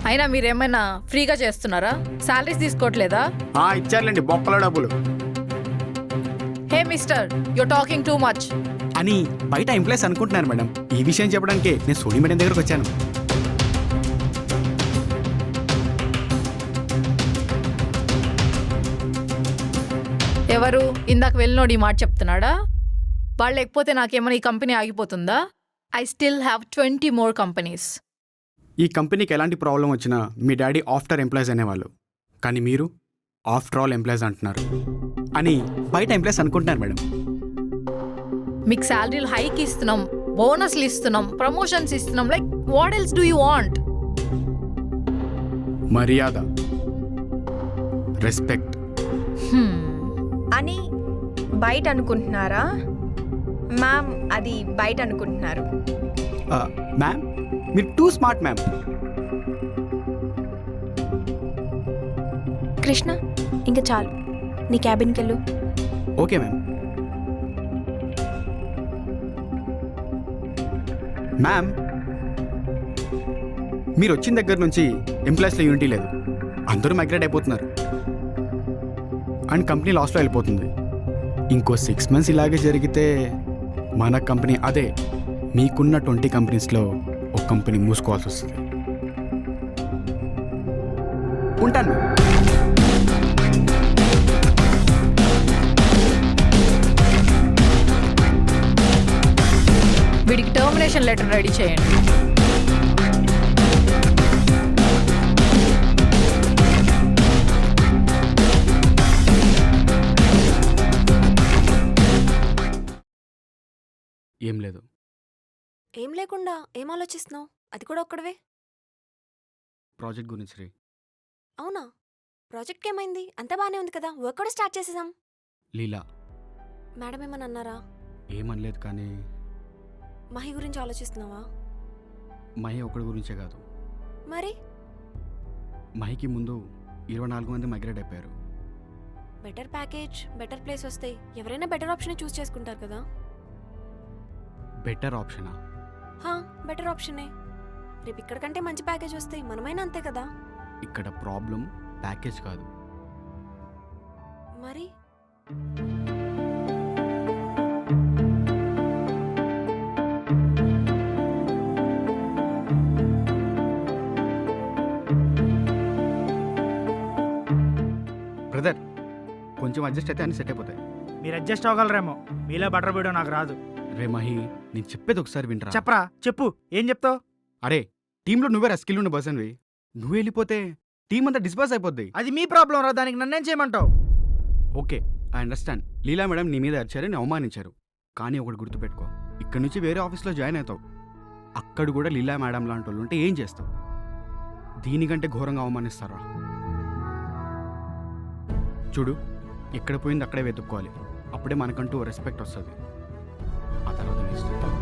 అయినా మీరేమైనా ఫ్రీగా చేస్తున్నారా? శాలరీస్ తీసుకోవట్లేదా? ఇచ్చారులేండి బొక్కల డబ్బులు hey mister, you talking too much అని బయట ఎంప్లాయీస్ అనుకుంటున్నారు మేడం. ఈ విషయం చెప్పడానికే నేను సోనీ మేడం దగ్గరకు వచ్చాను. ఎవరు? ఇందాక వెళ్ళినోడు ఈ మాట చెప్తున్నాడా? వాళ్ళు లేకపోతే నాకేమైనా ఈ కంపెనీ ఆగిపోతుందా? I still have 20 more companies. ఈ కంపెనీకి ఎలాంటి ప్రాబ్లం వచ్చినా మీ డాడీ ఆఫ్టర్ ఎంప్లాయీస్ అనేవాళ్ళు, కానీ మీరు ఆఫ్టర్ ఆల్ ఎంప్లాయీస్ అంటున్నారు అని బయట ఎంప్లాయీస్ అనుకుంటున్నారు మేడం. మీకు శాలరీలు హైక్ ఇస్తున్నాం, బోనస్లు ఇస్తున్నాం, ప్రమోషన్స్ ఇస్తున్నాం. Like what else do you want? మర్యాద, రెస్పెక్ట్ అని బయట అనుకుంటున్నారా మ్యామ్? అది బయట అనుకుంటున్నారు. మ్యామ్ మీరు టూ స్మార్ట్ మ్యామ్. కృష్ణ, ఇంకా చాలు, నీ క్యాబిన్కి వెళ్ళు. Okay ma'am. మ్యామ్ మీరు వచ్చిన దగ్గర నుంచి ఎంప్లాయీస్లో యూనిటీ లేదు, అందరూ మైగ్రేట్ అయిపోతున్నారు అండ్ కంపెనీ లాస్లో వెళ్ళిపోతుంది. ఇంకో 6 months ఇలాగే జరిగితే మన కంపెనీ, అదే మీకున్న 20 కంపెనీస్లో ఒక కంపెనీ మూసుకోవాల్సి వస్తుంది. ఉంటాను. వీడికి టర్మినేషన్ లెటర్ రెడీ చేయండి. ఏం లేదు. ఏం లేకుండా ఏం ఆలోచిస్తున్నావు? అది కూడా ఒక్కడవే. ప్రాజెక్ట్ గురించి రే. అవునా? ప్రాజెక్ట్కి ఏమైంది? అంతా బాగానే ఉంది కదా, వర్క్ కూడా స్టార్ట్ చేసేసాం. లీలా, మేడం ఏమని అన్నారా? ఏమనలేదు కానీ మహి గురించి ఆలోచిస్తున్నావా? మహి ఒకడి గురించే కాదు, మరి మహికి ముందు 24 మంది మైగ్రేట్ అయిపోయారు. బెటర్ ప్యాకేజ్, బెటర్ ప్లేస్ వస్తే ఎవరైనా బెటర్ ఆప్షన్ చూస్ చేసుకుంటారు కదా. బెటర్ ఆప్షనా? బెటర్ ఆప్షనే. రేపు ఇక్కడికంటే మంచి ప్యాకేజ్ వస్తే మనమైనా అంతే కదా. ఇక్కడ ప్రాబ్లం ప్యాకేజ్ కాదు. మరి బ్రదర్, కొంచెం అడ్జస్ట్ అయితే అన్ని సెట్ అయిపోతాయి. మీరు అడ్జస్ట్ అవ్వగలరేమో, మీలో బటర్ వీడియో నాకు రాదు. రే మహి, నేను చెప్పేది ఒకసారి వింటరా. చెప్పరా, చెప్పు, ఏం చెప్తావు? అరే, టీంలో నువ్వే స్కిల్ ఉన్న పర్సన్వి. నువ్వు వెళ్ళిపోతే టీం అంతా డిస్పర్స్ అయిపోద్ది. అది మీ ప్రాబ్లం రా, దానికి నన్నేం చేయమంటావు? Okay, I understand. Leela madam నీ మీద అరిచారని అవమానించారు. కానీ ఒకటి గుర్తుపెట్టుకో, ఇక్కడ నుంచి వేరే ఆఫీస్లో జాయిన్ అవుతావు. అక్కడ కూడా లీలా మేడం లాంటి వాళ్ళు ఉంటే ఏం చేస్తావు? దీనికంటే ఘోరంగా అవమానిస్తారా? చూడు, ఎక్కడ పోయింది అక్కడే వెతుక్కోవాలి. అప్పుడే మనకంటూ రెస్పెక్ట్ వస్తుంది. ఆ తర్వాత నీ ఇష్టం.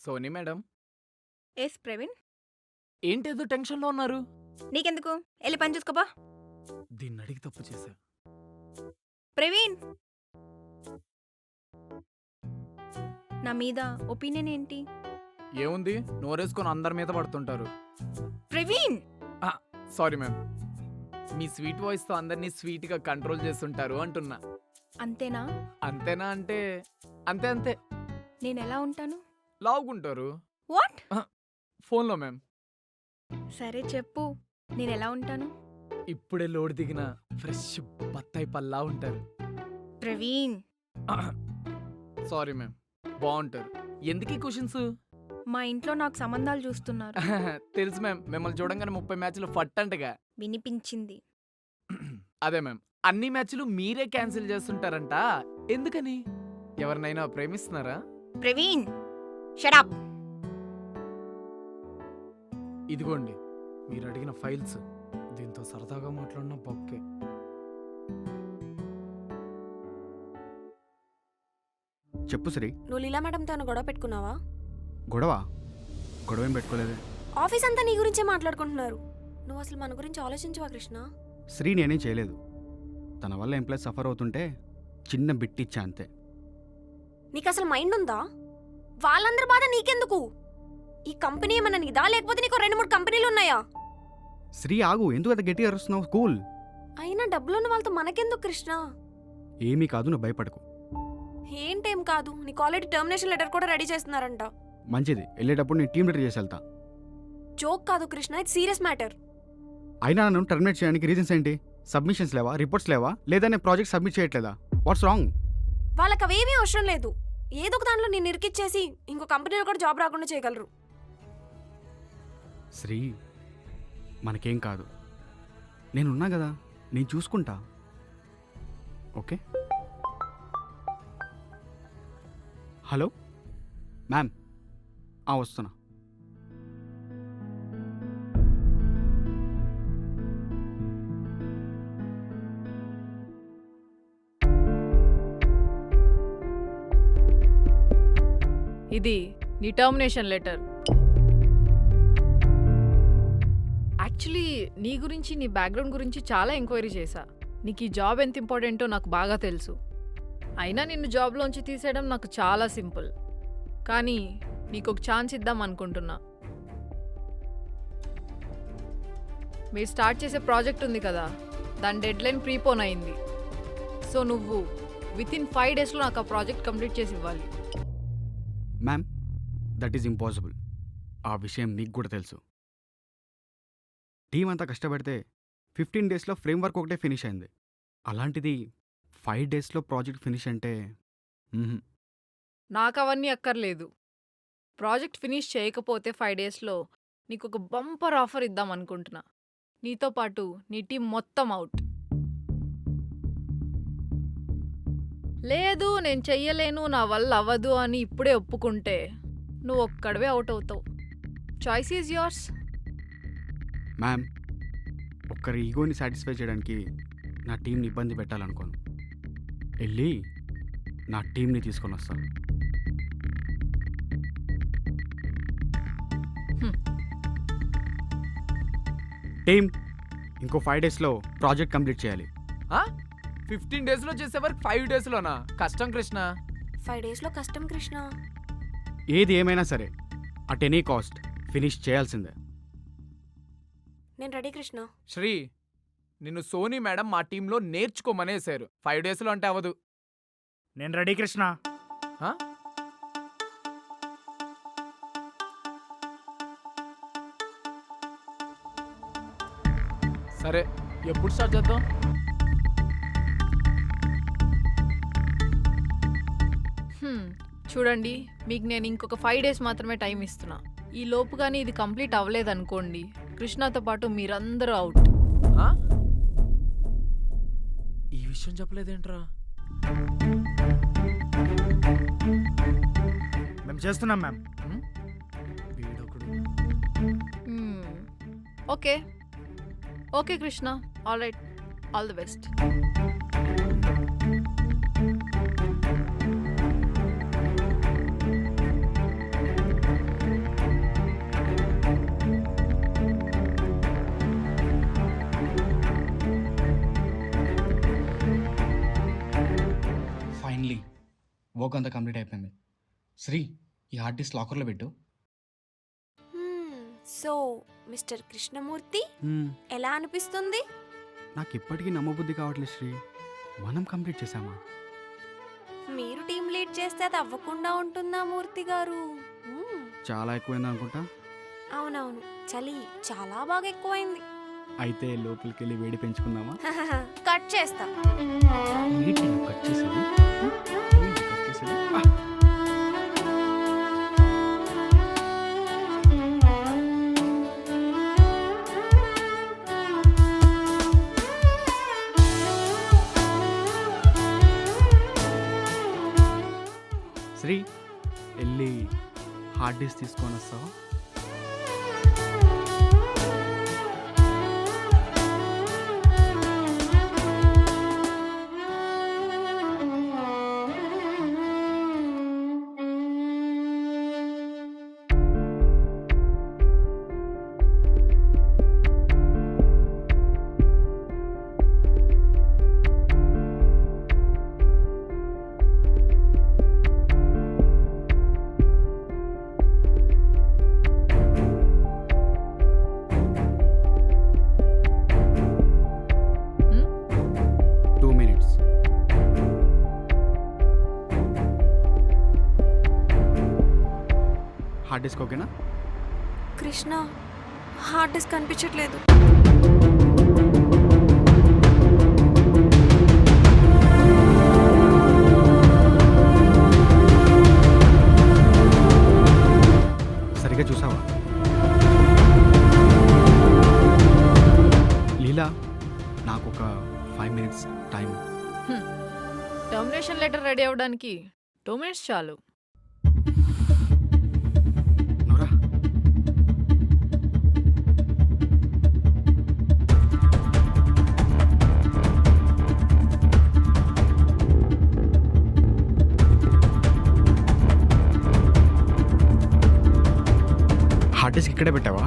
సోనీ మేడం, ఎస్ ప్రవీణ్, ఏంటేదో టెన్షన్లో ఉన్నారు? నీకెందుకు, వెళ్ళి పని చూసుకోపా. దీన్ని అడిగి తప్పు చేశా. ప్రవీణ్, నా మీద ఒపీనియన్ ఏంటి? ఏముంది, నోరేసుకొని అందరి మీద పడుతుంటారు. ప్రవీణ్, సారీ మ్యామ్, మీ స్వీట్ వాయిస్తో అందరినీ స్వీట్గా కంట్రోల్ చేస్తుంటారు అంటున్నా. అంతేనా? అంతేనా అంటే అంతే అంతే. నేను ఎలా ఉంటాను? లావుకుంటారు. వాట్? ఫోన్లో మ్యామ్. సరే చెప్పు, నేను ఎలా ఉంటాను? ఇప్పుడే లోడ్ దిగిన ఫ్రెష్ బత్తాయి పల్లా ఉంటారు. ప్రవీణ్, సారీ మ్యామ్, బాగుంటారు. ఎందుకీ క్వశ్చన్స్? మా ఇంట్లో నాకు సంబంధాలు చూస్తున్నారు. తెలుసు మ్యామ్, మిమ్మల్ని చూడంగానే 30 మ్యాచ్లు ఫట్ అంటగా వినిపించింది. అదే మ్యామ్, అన్ని మ్యాచ్లు మీరే క్యాన్సిల్ చేస్తుంటారంట. ఎందుకని? ఎవరినైనా ప్రేమిస్తున్నారా? Praveen, shut up. ఇదిగోండి మీరు అడిగిన ఫైల్స్. దీంతో సరదాగా మాట్లాడిన బొక్కే. చెప్పు శ్రీ. నువ్వు లీలా మేడంతో ఏమైనా గొడవ పెట్టుకున్నావా? గొడవ ఏం పెట్టుకోలేదే. ఆఫీస్ అంతా నీ గురించే మాట్లాడుకుంటున్నారు. నువ్వు అసలు మన గురించి ఆలోచించవా కృష్ణ? శ్రీ నేనేం చేయలేదు. తన వల్ల ఎంప్లాయీస్ సఫర్ అవుతుంటే చిన్న బిట్ ఇచ్చా అంతే. నీకు అసలు మైండ్ ఉందా? వాళ్ళందరి బాధ నీకెందుకు? ఈ కంపెనీ ఏమన్నా నీదా, లేకపోతే నీకు 2-3 కంపెనీలు ఉన్నాయా? శ్రీ ఆగు, ఎందుకు అంత గట్టిగా అరుస్తున్నావు? కూల్. అయినా డబ్బులున్న వాళ్ళతో మనకెందుకు కృష్ణ? ఏమీ కాదు, నువ్వు భయపడకు. ఏంటేం కాదు, నీకు ఆల్రెడీ టర్మినేషన్ లెటర్ కూడా రెడీ చేస్తున్నారంట. మంచిది, వెళ్ళేటప్పుడు నేను టీం లీడర్ చేసి వెళ్తా. జోక్ కాదు కృష్ణ, ఇది సీరియస్ మ్యాటర్. అయినా నన్ను టర్మినేట్ చేయడానికి రీజన్స్ ఏంటి? సబ్మిషన్స్ లేవా, రిపోర్ట్స్ లేవా, లేదా నేను ప్రాజెక్ట్ సబ్మిట్ చేయట్లేదా? What's wrong? వాళ్ళకి అవేమీ అవసరం లేదు. ఏదో ఒక దాంట్లో నేను ఇరికిచ్చేసి ఇంకో కంపెనీలో కూడా జాబ్ రాకుండా చేయగలరు. శ్రీ, మనకేం కాదు, నేనున్నా కదా, నేను చూసుకుంటా. ఓకే. హలో మ్యామ్, వస్తున్నా. ఇది నీ టర్మినేషన్ లెటర్. యాక్చువల్లీ నీ గురించి, నీ బ్యాక్గ్రౌండ్ గురించి చాలా ఎంక్వైరీ చేశా. నీకు ఈ జాబ్ ఎంత ఇంపార్టెంటో నాకు బాగా తెలుసు. అయినా నిన్ను జాబ్లోంచి తీసేయడం నాకు చాలా సింపుల్. కానీ నీకు ఒక ఛాన్స్ ఇద్దాం అనుకుంటున్నా. మీరు స్టార్ట్ చేసే ప్రాజెక్ట్ ఉంది కదా, దాని డెడ్లైన్ ప్రీపోన్ అయింది. సో నువ్వు వితిన్ 5 డేస్లో నాకు ఆ ప్రాజెక్ట్ కంప్లీట్ చేసి ఇవ్వాలి. Ma'am, that is impossible. ఆ విషయం మీకు కూడా తెలుసు. టీం అంతా కష్టపడితే 15 డేస్లో ఫ్రేమ్వర్క్ ఒకటే ఫినిష్ అయింది. అలాంటిది 5 డేస్లో ప్రాజెక్ట్ ఫినిష్ అంటే నాకు అవన్నీ అక్కర్లేదు. ప్రాజెక్ట్ ఫినిష్ చేయకపోతే 5 డేస్లో నీకు ఒక బంపర్ ఆఫర్ ఇద్దాం అనుకుంటున్నా. నీతో పాటు నీ టీం మొత్తం అవుట్. లేదు నేను చెయ్యలేను నా వల్ల అవ్వదు అని ఇప్పుడే ఒప్పుకుంటే నువ్వు ఒక్కడవే అవుట్ అవుతావు. Choice is yours. మ్యామ్, ఒక్కరి ఈగోని సాటిస్ఫై చేయడానికి నా టీంని ఇబ్బంది పెట్టాలనుకోను. వెళ్ళి నా టీంని తీసుకొని వస్తాను. టీం, ఇంకో 5 డేస్లో ప్రాజెక్ట్ కంప్లీట్ చేయాలి. 15 డేస్లో చేసే వరకు 5 డేస్లోనా? కష్టం కృష్ణ. 5 డేస్లో కష్టం కృష్ణ. ఏది ఏమైనా సరే అట్ ఎనీ కాస్ట్ ఫినిష్ చేయాల్సిందే. నేను రెడీ కృష్ణ. శ్రీ, నిన్ను సోనీ మేడం మా టీంలో నేర్చుకోమనేసారు. 5 డేస్లో అంటే అవ్వదు. నేను రెడీ కృష్ణ. ఆ? సరే, ఎప్పుడు స్టార్ట్ చేద్దాం? చూడండి, మీకు నేను ఇంకొక 5 డేస్ మాత్రమే టైం ఇస్తున్నా. ఈ లోపు కానీ ఇది కంప్లీట్ అవ్వలేదనుకోండి, కృష్ణతో పాటు మీరందరూ అవుట్. ఆ? ఈ విషయం చెప్పలేదేంట్రా? మేము చేస్తున్నాం మ్యామ్. వీడొకడు. Okay okay Krishna, all right, all the best. Finally work అంతా కంప్లీట్ అయిపోయింది. శ్రీ, ఈ హార్డ్ డిస్క్ లాకర్లో పెట్టు. సో మిస్టర్ కృష్ణమూర్తి, ఎలా అనిపిస్తుంది? నాకు ఇప్పటికీ నమ్మబుద్ధి కావట్లేదు శ్రీ. మనం కంప్లీట్ చేసామా? మీరు టీం లీడ్ చేస్తే అది అవ్వకుండా ఉంటుందా మూర్తి గారు? చాలా ఎక్కువైంది అనుకుంటా. అవునవును, చలి చాలా బాగా ఎక్కువైంది. అయితే లోపలికి వెళ్ళి వేడి పెంచుకుందామా? కట్ చేస్తా. ఏంటి నువ్వు కట్ చేసేది? ఏంటి కట్ చేసేది? శ్రీ, వెళ్ళి హార్డ్ డిస్క్ తీసుకొని వస్తావా? హార్డ్ డిస్క్ ఓకేనా? కృష్ణ, హార్డ్ డిస్క్ కనిపించట్లేదు. సరిగా చూసావా? లీలా, నాకు ఒక 5 minutes time. Termination letter ready అవ్వడానికి 2 minutes చాలు. నోరా, హార్డ్ డిస్క్ ఇక్కడే పెట్టావా?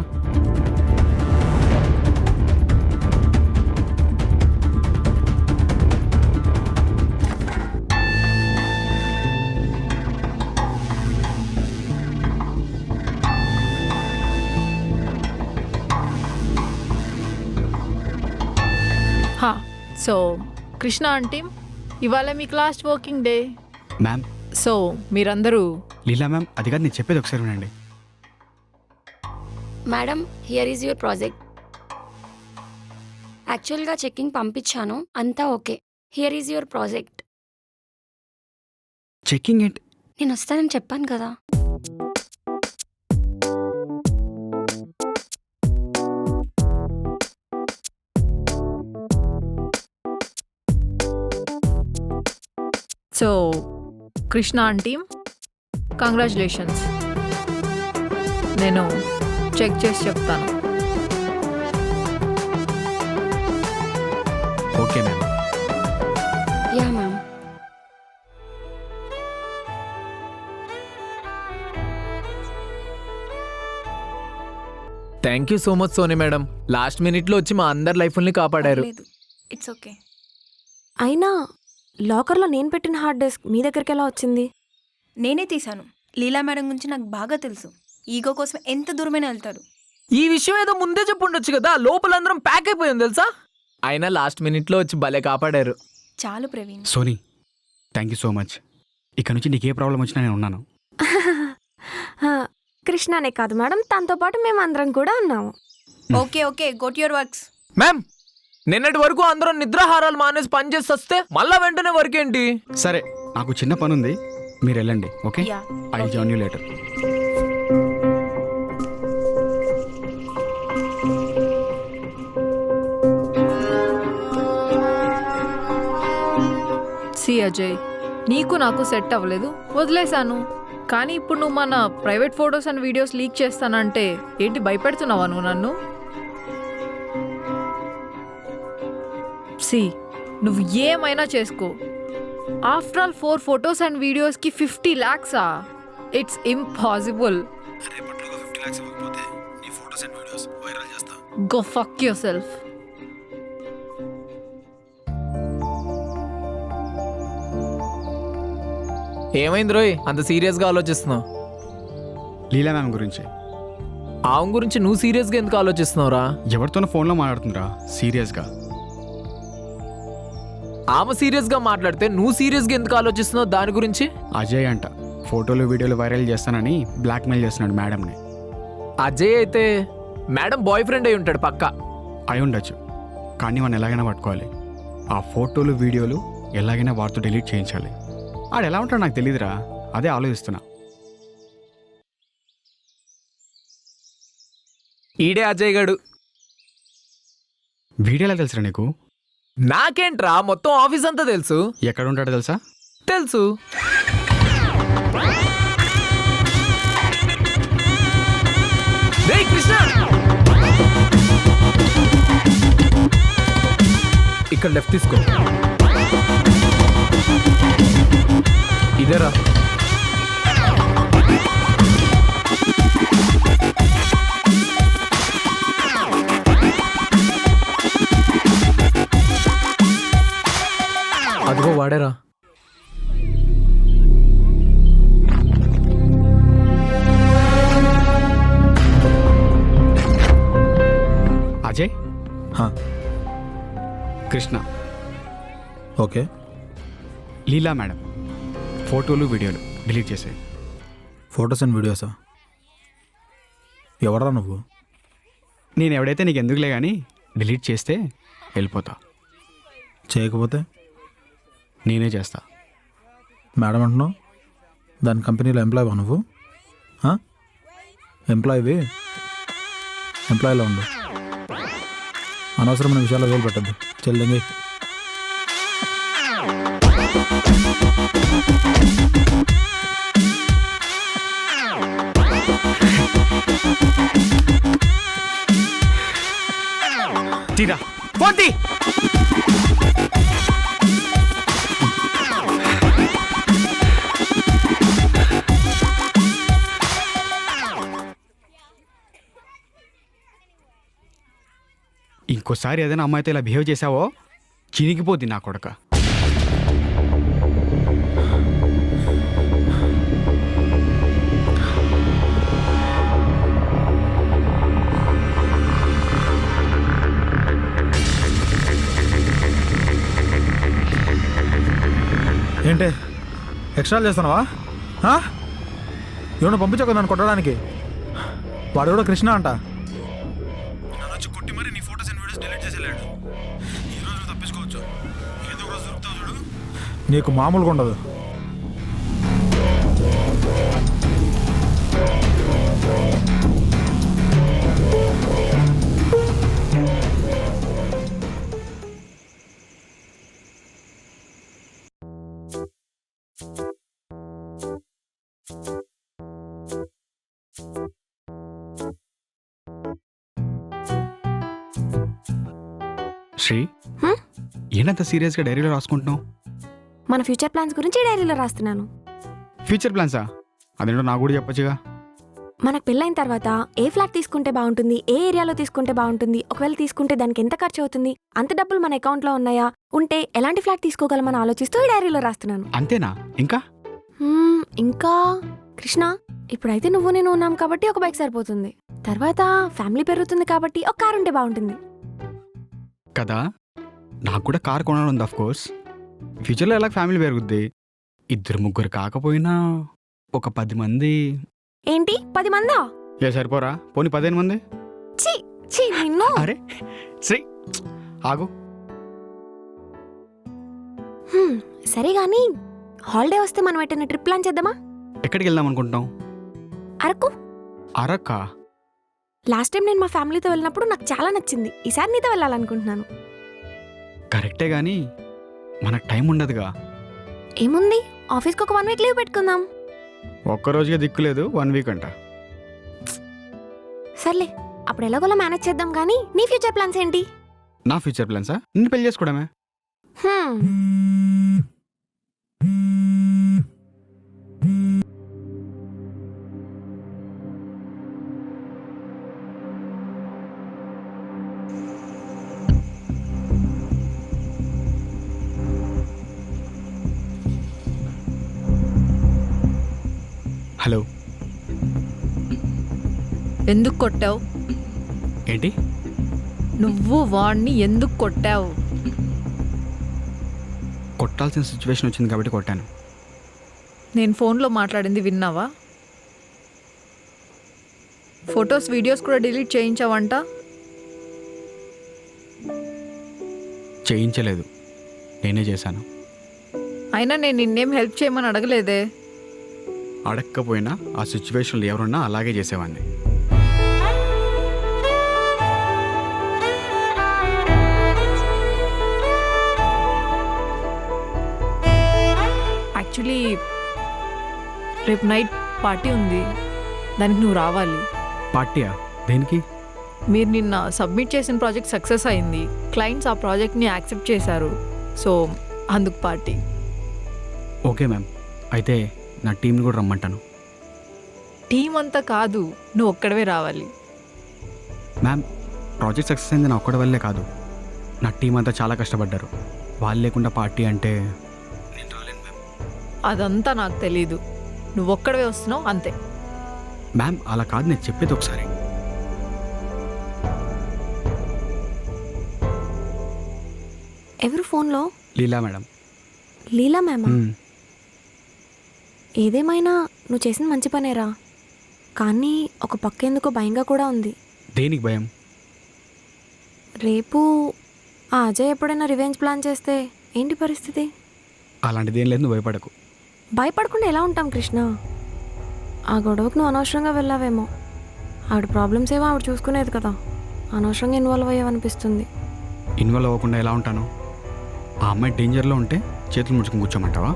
సో కృష్ణ అంటే ఇవాళ మీకు last working day. Ma'am, so మీరందరూ లీలా మ్యామ్, అది కాదు, నేను చెప్పేది ఒకసారి వినండి. Madam, here is your project. యాక్చువల్గా చెక్కింగ్ పంపించాను, అంతా okay. Here is your project. Checking ఏంటి? నేను వస్తానని చెప్పాను కదా. So Krishna and team congratulations. నేను చెక్ చేసి చెప్తాను. Okay ma'am. Yeah ma'am. Thank you so much Soni madam. Last మినిట్లో వచ్చి మా అందరి లైఫ్ని కాపాడారు. It's okay. అయినా లాకర్లో నేను పెట్టిన హార్డ్ డిస్క్ మీ దగ్గరికి ఎలా వచ్చింది? నేనే తీశాను. లీలా మేడం గురించి నాకు బాగా తెలుసు. ఈగో కోసం ఎంత దూరమైనా వెళ్తారు. ఈ విషయం ఏదో ముందే చెప్పుండొచ్చు కదా, లోపల అందరం ప్యాక్ అయిపోయింది తెలుసా. అయినా లాస్ట్ మినిట్లో వచ్చి భలే కాపాడారు. చాలు Praveen. Soni thank you so much. ఇక్కడ నుంచి నీకు ఏ ప్రాబ్లం వచ్చినా నేను ఉన్నాను. కృష్ణనే కాదు మేడం, తనతో పాటు మేము అందరం కూడా ఉన్నాము. Okay okay, go to your works. Ma'am, నిన్నటి వరకు అందరం నిద్రాహారాలు మానేసి పని చేసి వస్తే మళ్ళా వెంటనే వర్క్ ఏంటి? సరే నాకు చిన్న పని ఉంది, మీరు వెళ్ళండి. Okay, yeah. I join you later. See Ajay, నీకు నాకు సెట్ అవ్వలేదు, వదిలేశాను. కానీ ఇప్పుడు నువ్వు మన private photos and videos leak చేస్తానంటే ఏంటి, భయపెడుతున్నావా నువ్వు నన్ను? సి, నువ్వు ఏమైనా చేసుకో. ఆఫ్టర్ ఆల్ 4 ఫొటోస్ అండ్ వీడియోస్కి 50 lakhs? It's impossible. Go fuck your self. ఏమైంది రోయ్ అంత సీరియస్గా ఆలోచిస్తున్నావు? లీలా మ్యామ్ గురించి. ఆమె గురించి నువ్వు సీరియస్గా ఎందుకు ఆలోచిస్తున్నావురా? ఎవరితోనో ఫోన్లో మాట్లాడుతుందిరా సీరియస్గా. ఆమె సీరియస్గా మాట్లాడితే నువ్వు సీరియస్గా ఎందుకు ఆలోచిస్తున్నావు దాని గురించి? అజయ్ అంట ఫోటోలు వీడియోలు వైరల్ చేస్తానని బ్లాక్మెయిల్ చేస్తున్నాడు మేడంని. అజయ్ అయితే మేడం బాయ్ ఫ్రెండ్ అయి ఉంటాడు పక్కా. అయి ఉండొచ్చు, కానీ వాడిని ఎలాగైనా పట్టుకోవాలి. ఆ ఫోటోలు వీడియోలు ఎలాగైనా వాడితో డిలీట్ చేయించాలి. ఆడు ఎలా ఉంటాడో నాకు తెలియదురా, అదే ఆలోచిస్తున్నా. ఈడే అజయ్ గడు. వీడియోలా తెలుసురా నీకు? నాకేంట్రా, మొత్తం ఆఫీస్ అంతా తెలుసు. ఎక్కడ ఉంటాడో తెలుసా? తెలుసు. రేయ్ కృష్ణ, ఇక్కడ లెఫ్ట్ తీసుకో. ఇదేరా. అదిగో వాడేరా. అజయ్, హా, కృష్ణ, ఓకే. లీలా మేడం ఫోటోలు వీడియోలు డిలీట్ చేసాయి. ఫొటోస్ అండ్ వీడియోసా? ఎవడరా నువ్వు? నేను ఎవడైతే నీకు ఎందుకులే కానీ డిలీట్ చేస్తే వెళ్ళిపోతా, చేయకపోతే నేనే చేస్తా. మేడం అంటున్నావు, దాని కంపెనీలో ఎంప్లాయీవా నువ్వు? ఎంప్లాయీవి ఎంప్లాయీలో ఉండు. అనవసరమైన విషయాల్లో వేలు పెట్టద్దు. చెల్లింగి. తీరా పోటీ. ఇంకోసారి ఏదైనా అమ్మాయితో ఇలా బిహేవ్ చేసావో చినిగిపోద్ది నా కొడక. ఏంటి ఎక్స్ట్రాలు చేస్తున్నావా? ఎవరిని పంపించావు కదా నన్ను కొట్టడానికి? వాడు కూడా కృష్ణ అంట. కొట్టి మరి నీ ఫోటోస్ అండ్ వీడియోస్ డిలీట్ చేసేలాడు. ఈ రోజు తప్పించుకోవచ్చు, ఏదో ఒక రోజు దొరుకుతావు చూడు. నీకు మామూలుగా ఉండదు. శ్రీ హ్మ్? ఏంటంత సీరియస్గా డైరీలో రాసుకుంటున్నావు? మన ఫ్యూచర్ ప్లాన్స్ గురించి డైరీలో రాస్తున్నాను. ఫ్యూచర్ ప్లాన్సా? అదేంటో నాకు కూడా చెప్పొచ్చుగా. మనకు పెళ్ళైన తర్వాత ఏ ఫ్లాట్ తీసుకుంటే బాగుంటుంది, ఏ ఏరియాలో తీసుకుంటే బాగుంటుంది, ఒకవేళ తీసుకుంటే దానికి ఎంత ఖర్చు అవుతుంది, అంత డబ్బులు మన అకౌంట్లో ఉన్నాయా, ఉంటే ఎలాంటి ఫ్లాట్ తీసుకోగలమని ఆలోచిస్తూ ఈ డైరీలో రాస్తున్నాను. అంతేనా? ఇంకా ఇంకా కృష్ణ, ఇప్పుడైతే నువ్వు నేను ఉన్నాం కాబట్టి ఒక బైక్ సరిపోతుంది. తర్వాత ఫ్యామిలీ పెరుగుతుంది కాబట్టి ఒక కార్ ఉంటే బాగుంటుంది కదా. నాకు కూడా కార్ కొనాలని ఉంది ఆఫ్ కోర్స్. ఫ్యూచర్లో ఎలా ఫ్యామిలీ పెరుగుద్ది. 2-3 కాకపోయినా ఒక 10 మంది. ఏంటి 10 మందా? ఏ సరిపోరా? పోనీ 15 మంది. ఛీ ఛీ నిన్ను. అరే శ్రీ ఆగు. సరే గాని హాలిడే వస్తే మనం ఎటైనా ట్రిప్ ప్లాన్ చేద్దామా? ఎక్కడికి వెళ్దాం అనుకుంటున్నాం? అరకు. అరక్కా? లాస్ట్ టైం నేను మా ఫ్యామిలీతో వెళ్ళినప్పుడు నాకు చాలా నచ్చింది. ఈసారి నీతో వెళ్ళాలనుకుంటున్నాను. కరెక్టే కానీ మనకు టైం ఉండదుగా. ఏముంది, ఆఫీస్కి ఒక 1 వీక్ లీవ్ పెట్టుకుందాం. ఒక్కరోజుగా దిక్కులేదు, 1 వీక్ అంట. సర్లే, అప్పుడు ఎలాగోలా మేనేజ్ చేద్దాం. కానీ నీ ఫ్యూచర్ ప్లాన్స్ ఏంటి? నా ఫ్యూచర్ ప్లాన్సా? నిన్ను పెళ్లి చేసుకోవడమే. హ్మ్. హలో. ఎందుకు కొట్టావు? ఏంటి? నువ్వు వాణ్ణి ఎందుకు కొట్టావు? కొట్టాల్సిన సిచ్యువేషన్ వచ్చింది కాబట్టి కొట్టాను. నేను ఫోన్లో మాట్లాడింది విన్నావా? ఫొటోస్ వీడియోస్ కూడా డిలీట్ చేయించావంట. చేయించలేదు, నేనే చేశాను. అయినా నేను నిన్నేం హెల్ప్ చేయమని అడగలేదే. అడగకపోయినా ఆ సిచ్యువేషన్లో ఎవరున్నా అలాగే చేసేవాడిని. యాక్చువల్లీ రేపు నైట్ పార్టీ ఉంది, దానికి నువ్వు రావాలి. పార్టీయా? దేనికి? మీరు నిన్న సబ్మిట్ చేసిన ప్రాజెక్ట్ సక్సెస్ అయింది. క్లయింట్స్ ఆ ప్రాజెక్ట్ని యాక్సెప్ట్ చేశారు. సో అందుకు పార్టీ. ఓకే మ్యామ్, అయితే నా టీంని కూడా రమ్మంటాను. టీం అంతా కాదు, నువ్వు ఒక్కడవే రావాలి. మ్యామ్, ప్రాజెక్ట్ సక్సెస్ అయింది నా ఒక్కడి వల్లే కాదు, నా టీం అంతా చాలా కష్టపడ్డారు. వాళ్ళు లేకుండా పార్టీ అంటే నేను రాలేను మ్యామ్. అదంతా నాకు తెలీదు, నువ్వు ఒక్కడవే వస్తున్నావు అంతే. మ్యామ్ అలా కాదు, నేను చెప్పేది ఒకసారి. ఎవరు ఫోన్లో? లీలా మేడం. లీలా మ్యామా? ఏదేమైనా నువ్వు చేసిన మంచి పనేరా. కానీ ఒక పక్క ఎందుకో భయంగా కూడా ఉంది. దేనికి భయం? రేపు ఆ అజయ్ ఎప్పుడైనా రివెంజ్ ప్లాన్ చేస్తే ఏంటి పరిస్థితి? అలాంటిదేం లేదు, నువ్వు భయపడకు. భయపడకుండా ఎలా ఉంటాం కృష్ణ? ఆ గొడవకు నువ్వు అనవసరంగా వెళ్ళావేమో. ఆవిడ ప్రాబ్లమ్స్ ఏవో ఆవిడ చూసుకునేది కదా, అనవసరంగా ఇన్వాల్వ్ అయ్యావనిపిస్తుంది. ఇన్వాల్వ్ అవ్వకుండా ఎలా ఉంటాను? ఆ అమ్మాయి డేంజర్లో ఉంటే చేతులు ముడుచుకుని కూర్చోమంటావా?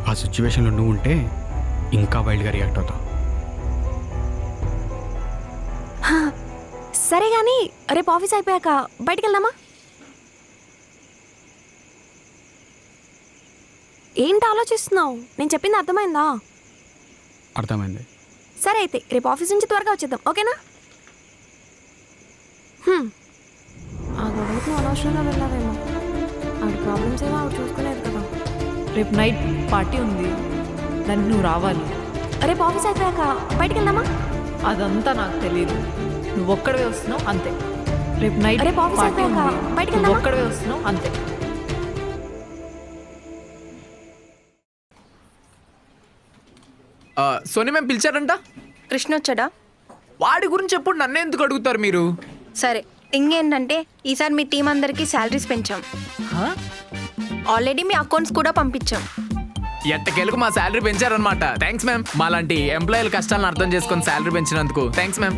ఆ సిచ్యువేషన్లో నువ్వు ఉంటే ఇంకా వైల్డ్గా రియాక్ట్ అవుతావు. సరే కానీ రేపు ఆఫీస్ అయిపోయాక బయటికి వెళ్దామా? ఏంటి ఆలోచిస్తున్నావు? నేను చెప్పింది అర్థమైందా? అర్థమైంది. సరే అయితే రేపు ఆఫీస్ నుంచి త్వరగా వచ్చేద్దాం, ఓకేనా? ఆ గొడవకు నువ్వు అనవసరంగా వెళ్ళావేమో. ఆవిడ ప్రాబ్లమ్స్ ఏమో ఆవిడ చూసుకునేది కదా. రేపు నైట్ పార్టీ ఉంది, దానికి నువ్వు రావాలి. రేపు ఆఫీస్ అయిపోయాక బయటికి వెళ్దామా? అదంతా నాకు తెలియదు, నువ్వు ఒక్కడవే వస్తున్నావు అంతే. రేపు నైట్ రేపు ఆఫీస్ పార్టీ ఉంది, అయిపోయాక బయటికి నువ్వు వెళ్దామా? ఒక్కడవే వస్తున్నావు అంతే. సోని మ్యామ్ పిలిచారంట. కృష్ణ వచ్చాడా? వాడి గురించి ఎప్పుడు నన్ను ఎందుకు అడుగుతారు మీరు? సరే, థింగ్ ఏంటంటే ఈసారి మీ టీం అందరికీ శాలరీస్ పెంచాం. ఆల్రెడీ మీ అకౌంట్స్ కూడా పంపించాం. ఎట్టకేలకు మా శాలరీ పెంచారనమాట. Thanks ma'am. మాలాంటి ఎంప్లాయీల కష్టాలను అర్థం చేసుకొని శాలరీ పెంచినందుకు థ్యాంక్స్ మ్యామ్.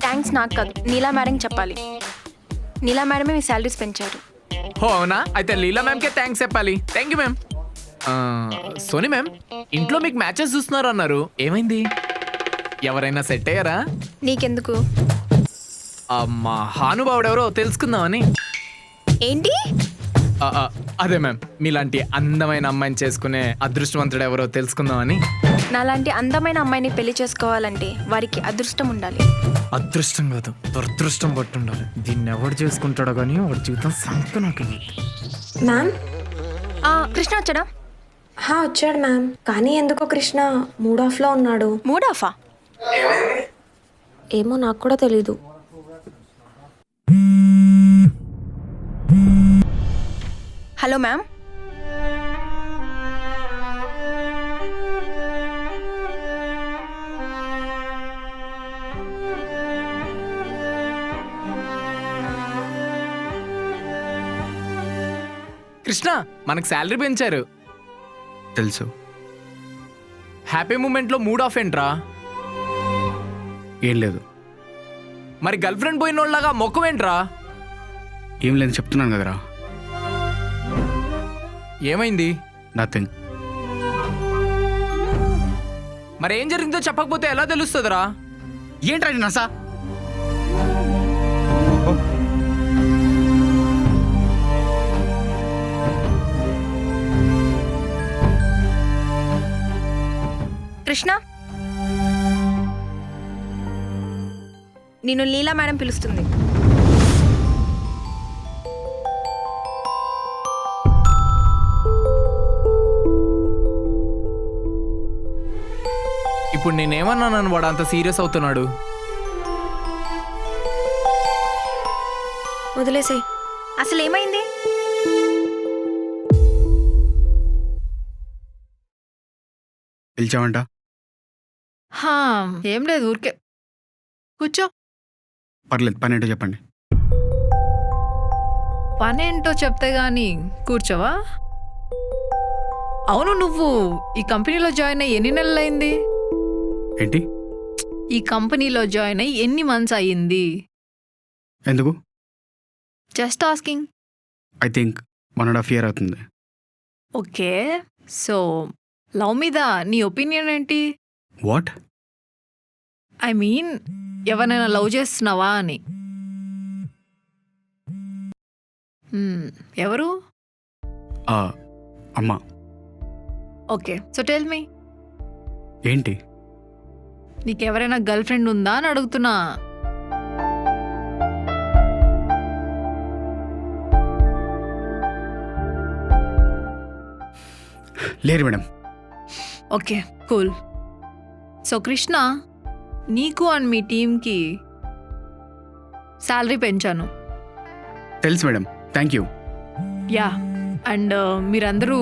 థ్యాంక్స్ నాకు కాదు, నీలా మేడంకి చెప్పాలి. నీలా మేడమే మీ శాలరీస్ పెంచారు. ఓ అవునా? అయితే లీలా మ్యామ్కే థ్యాంక్స్ చెప్పాలి. Thank you ma'am. Soni ma'am, ఇంట్లో మీకు మ్యాచెస్ చూస్తున్నారు అన్నారు, ఏమైంది? ఎవరైనా సెట్ అయ్యారా? నీకెందుకు? అమ్మా హానుభావుడు ఎవరో తెలుసుకుందామని. ఏంటి? అదే మ్యామ్, మీలాంటి అందమైన అమ్మాయిని చేసుకునే అదృష్టవంతుడు ఎవరో తెలుసుకుందామని. నాలాంటి అందమైన అమ్మాయిని పెళ్లి చేసుకోవాలంటే వారికి అదృష్టం ఉండాలి. అదృష్టం కాదు, దురదృష్టం పట్టు ఉండాలి. దీన్ని ఎవడు చేసుకుంటాడో కానీ వాడి జీవితం సంక నాకు. మ్యామ్ కృష్ణ వచ్చాడా? వచ్చాడు మ్యామ్. కానీ ఎందుకో కృష్ణ మూడ్ ఆఫ్లో ఉన్నాడు. మూడ్ ఆఫా? ఏమో నాకు కూడా తెలీదు. Hello ma'am. కృష్ణ, మనకు శాలరీ పెంచారు. తెలుసు. హ్యాపీ మూమెంట్లో మూడ్ ఆఫ్ ఏంట్రా? ఏం లేదు. మరి గర్ల్ ఫ్రెండ్ పోయిన వాళ్ళగా మొక్కం ఏంట్రా? ఏం లేదు చెప్తున్నాను కదరా. ఏమైంది? నథింగ్. మరి ఏం జరిగిందో చెప్పకపోతే ఎలా తెలుస్తుందిరా? ఏంట్రా నసా? కృష్ణ, నేను లీలా మేడం పిలుస్తుంది. ఇప్పుడు నేనేమన్నాను వాడు అంత సీరియస్ అవుతున్నాడు? వదిలేసాయి. అసలు ఏమైంది? పిలిచావంట? ఏం లేదు, ఊరికే కూర్చో. పర్లేదు, పని ఏంటో చెప్పండి. పనేంటో చెప్తే గాని కూర్చోవా? అవును, నువ్వు ఈ కంపెనీలో జాయిన్ అయ్యి ఎన్ని నెలలైంది? ఏంటి? ఈ కంపెనీలో జాయిన్ అయ్యి ఎన్ని మంత్స్ అయ్యింది? ఎందుకు? Just asking. I think 1.5 years అవుతుంది. ఓకే, సో లవ్ మీద నీ ఒపీనియన్ ఏంటి? వాట్? ఐ మీన్, ఎవరైనా లవ్ చేస్తున్నావా అని. ఎవరు? అమ్మా. ఓకే, సో టెల్ మీ, ఏంటి? నీకెవరైనా గర్ల్ ఫ్రెండ్ ఉందా అని అడుగుతున్నా. లేరు madam. Okay, cool. So Krishna, నీకు అండ్ మీ టీమ్కి శాలరీ పెంచాను. తెలుసు madam, thank you. Yeah, and మీరందరూ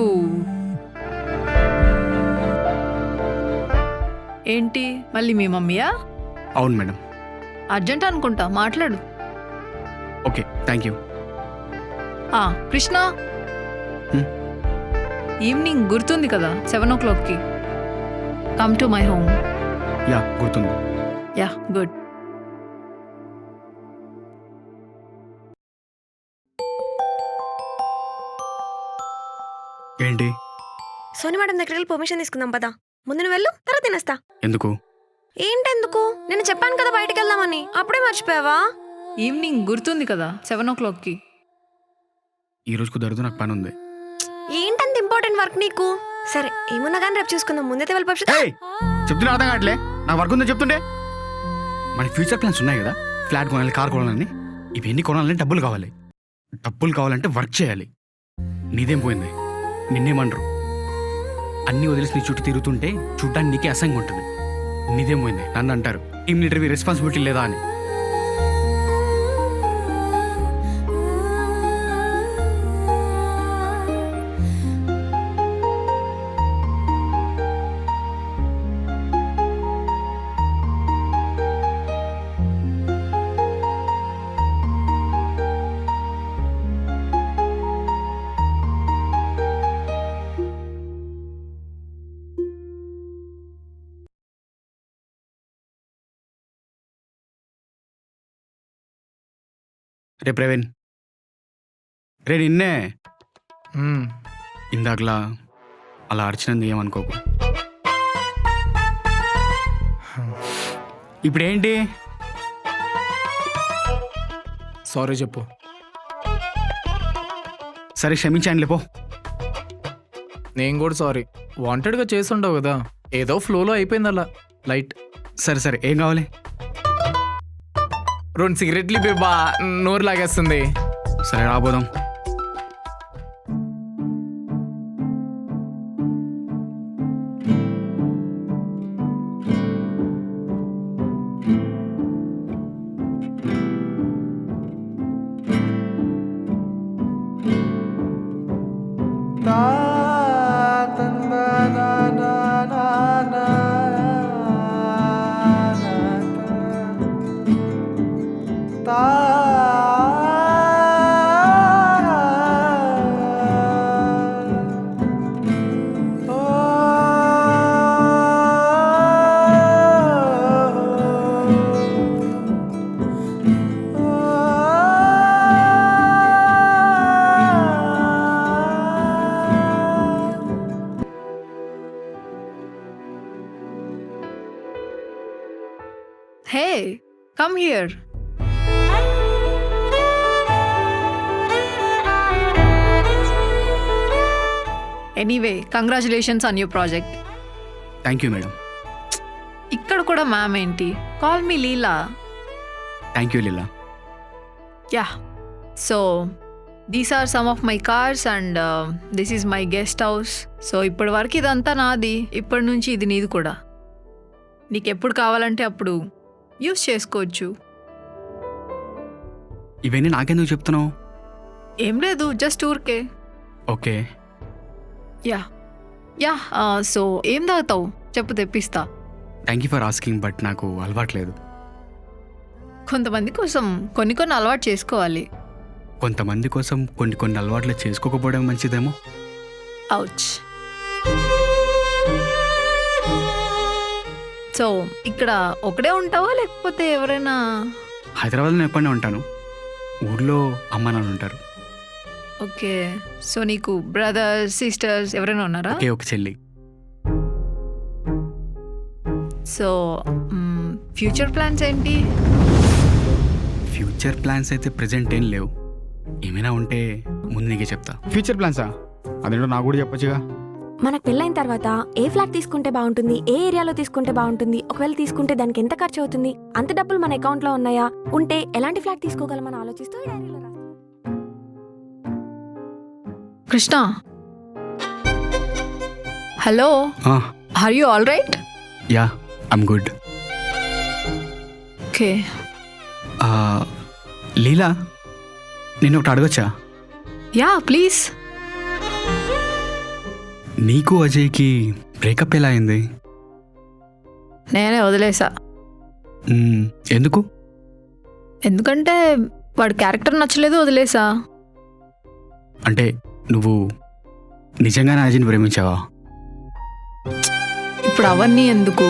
ఏంటి మళ్ళీ మీ మమ్మీయా? అవును మేడం. అర్జెంట్ అనుకుంటా, మాట్లాడు. Okay, thank you. Krishna, evening గుర్తుంది కదా 7 o'clockకి come to my home. Yeah, గుర్తుంది. Yeah, good. ఏంటి? సోని మేడం దగ్గరికి వెళ్ళి పర్మిషన్ తీసుకుందాం పదా. ముందు నువ్వు వెళ్ళు, తర్వాత తినేస్తా. ఎందుకు? ఏంటెందుకు? నేను చెప్పాను కదా బయటకు వెళ్దామని, అప్పుడే మర్చిపోయావా? ఈవినింగ్ గుర్తుంది కదా 7 o'clockకి. ఈ రోజు కుదరదు, నాకు పని ఉంది. ఏంటంత ఇంపార్టెంట్ వర్క్ నీకు? సరే, ఏమున్నా కానీ రేపు చూసుకుందాం. ముందైతే వెళ్ళి పర్మిషన్. ఏయ్, చెప్తున్నా అర్థం కావట్లే? నా వర్క్ ఉందని చెప్తుండే. మన ఫ్యూచర్ ప్లాన్స్ ఉన్నాయి కదా, ఫ్లాట్ కొనాలి, కార్ కొనాలని. ఇవన్నీ కొనాలంటే డబ్బులు కావాలి. డబ్బులు కావాలంటే వర్క్ చేయాలి. నీదేం పోయింది? నిన్నేమంటారు? అన్నీ వదిలేసి నీ చుట్టూ తిరుగుతుంటే చూడ్డానికి నీకే అసహ్యంగా ఉంటుంది. నీదేం పోయింది? నన్ను అంటారు టీమ్ లీడర్వి రెస్పాన్సిబిలిటీ లేదా అని. రే ప్రవీణ్, రే నిన్నే. ఇందాకలా అలా అరిచినందుకు ఏమనుకోకు. ఇప్పుడేంటి? సారీ చెప్పు. సరే క్షమించాను లేపో. నేను కూడా సారీ, వాంటెడ్గా చేస్తుండవు కదా, ఏదో ఫ్లోలో అయిపోయింది అలా లైట్. సరే సరే ఏం కావాలి? 2 సిగరెట్లు బా, నోరు లాగేస్తుంది. సరే రాబోదాం. Hey, come here. Anyway, congratulations on your project. Thank you madam. ఇక్కడ కూడా మ్యామ్ ఏంటి? Call me Leela. Thank you Leela. Yeah. So, these are some of my cars and this is my guest house. So, ఇప్పటి వరకు ఇదంతా నాది. ఇప్పటి నుంచి ఇది నీది కూడా. నీకు ఎప్పుడు కావాలంటే అప్పుడు యూస్ చేసుకోవచ్చు. ఇవన్నీ నాకెందుకు చెప్తున్నావు? ఏం లేదు, జస్ట్ ఊరికే. ఓకే. యా సో ఏం తాగుతావు చెప్పు, తెప్పిస్తా. Thank you for asking, but నాకు అలవాట్లేదు. కొంతమంది కోసం కొన్ని కొన్ని అలవాటు చేసుకోవాలి. కొంతమంది కోసం కొన్ని కొన్ని అలవాట్లు చేసుకోకపోవడం మంచిదేమో. అవుచ్. సో ఇక్కడ ఒకడే ఉంటావా లేకపోతే ఎవరైనా? హైదరాబాద్లో ఎప్పుడైనా ఉంటాను, ఊర్లో అమ్మ నాన్న ఉంటారు. ఓకే. సో నీకు బ్రదర్స్ సిస్టర్స్ ఎవరైనా ఉన్నారా? ఒకే ఒక చెల్లి. సో ఫ్యూచర్ ప్లాన్స్ ఏంటి? ఫ్యూచర్ ప్లాన్స్ అయితే ప్రెజెంట్ ఏం లేవు, ఏమైనా ఉంటే ముందు నీకే చెప్తా. ఫ్యూచర్ ప్లాన్సా? అదేంటో నాకు కూడా చెప్పొచ్చుగా. మనకు పెళ్ళైన తర్వాత ఏ ఫ్లాట్ తీసుకుంటే బాగుంటుంది, ఏ ఏరియాలో తీసుకుంటే బాగుంటుంది, ఒకవేళ తీసుకుంటే దానికి ఎంత ఖర్చు అవుతుంది, అంత డబ్బులు మన అకౌంట్లో ఉన్నాయా, ఉంటే ఎలాంటి ఫ్లాట్ తీసుకోగలమని ఆలోచిస్తూ ఈ డైరీలో రాస్తాను. Krishna, hello, are you all right? Yeah, I'm good. Okay. Leela, నేను ఒకటి అడగొచ్చా? Yeah please. నీకు అజయ్కి బ్రేకప్ ఎలా అయింది? నేనే వదిలేసా. ఎందుకు? ఎందుకంటే వాడి క్యారెక్టర్ నచ్చలేదు, వదిలేసా. అంటే నువ్వు నిజంగానే అజయ్ని ప్రేమించావా? ఇప్పుడు అవన్నీ ఎందుకు?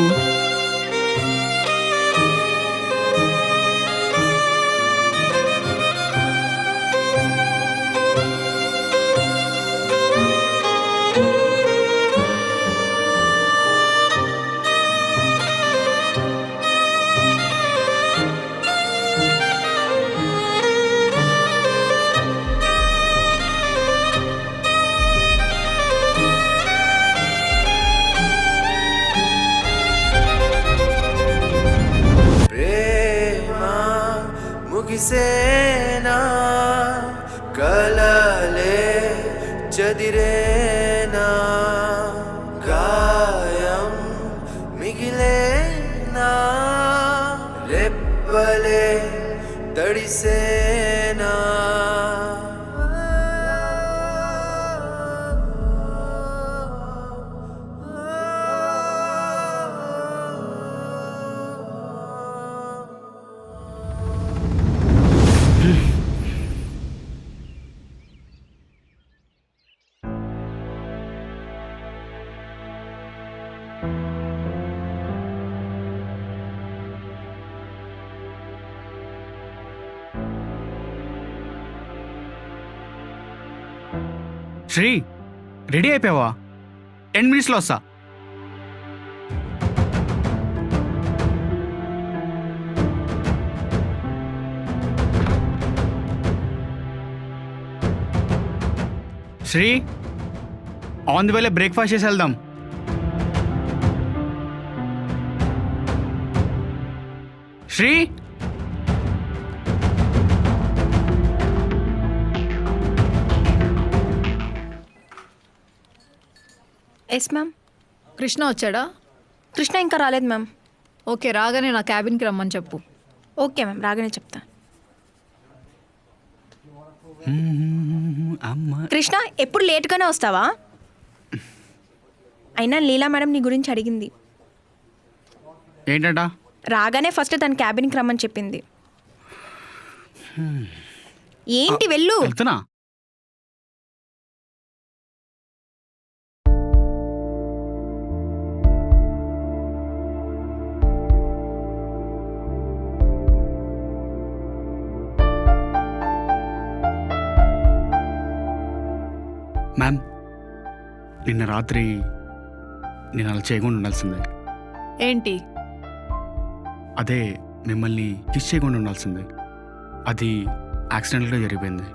ముగిసేనా కలలే చదిరేనా గాయం మిగిలేనా రెప్పలే తడిసేనా శ్రీ, రెడీ అయిపోయావా? 10 minutesలో వస్తా. శ్రీ ఆన్ ది వేలే బ్రేక్ఫాస్ట్ చేసి వెళ్దాం. Shri yes ma'am. కృష్ణ వచ్చాడా? కృష్ణ ఇంకా రాలేదు మ్యామ్. ఓకే, రాగానే నా క్యాబిన్కి రమ్మని చెప్పు. ఓకే మ్యామ్, రాగానే చెప్తా. అమ్మ కృష్ణ ఎప్పుడు లేట్గానే వస్తావా? అయినా లీలా మేడం నీ గురించి అడిగింది. ఏంటంట? రాగానే ఫస్ట్ తన క్యాబిన్కి రమ్మని చెప్పింది. ఏంటి వెళ్ళు. వెళ్తున్నా. మ్యామ్, నిన్న రాత్రి నేను అలా చేయకుండా ఉండాల్సిందే. ఏంటి? అదే మిమ్మల్ని కిస్ చేయకుండా ఉండాల్సిందే. అది యాక్సిడెంట్గా జరిగిపోయింది.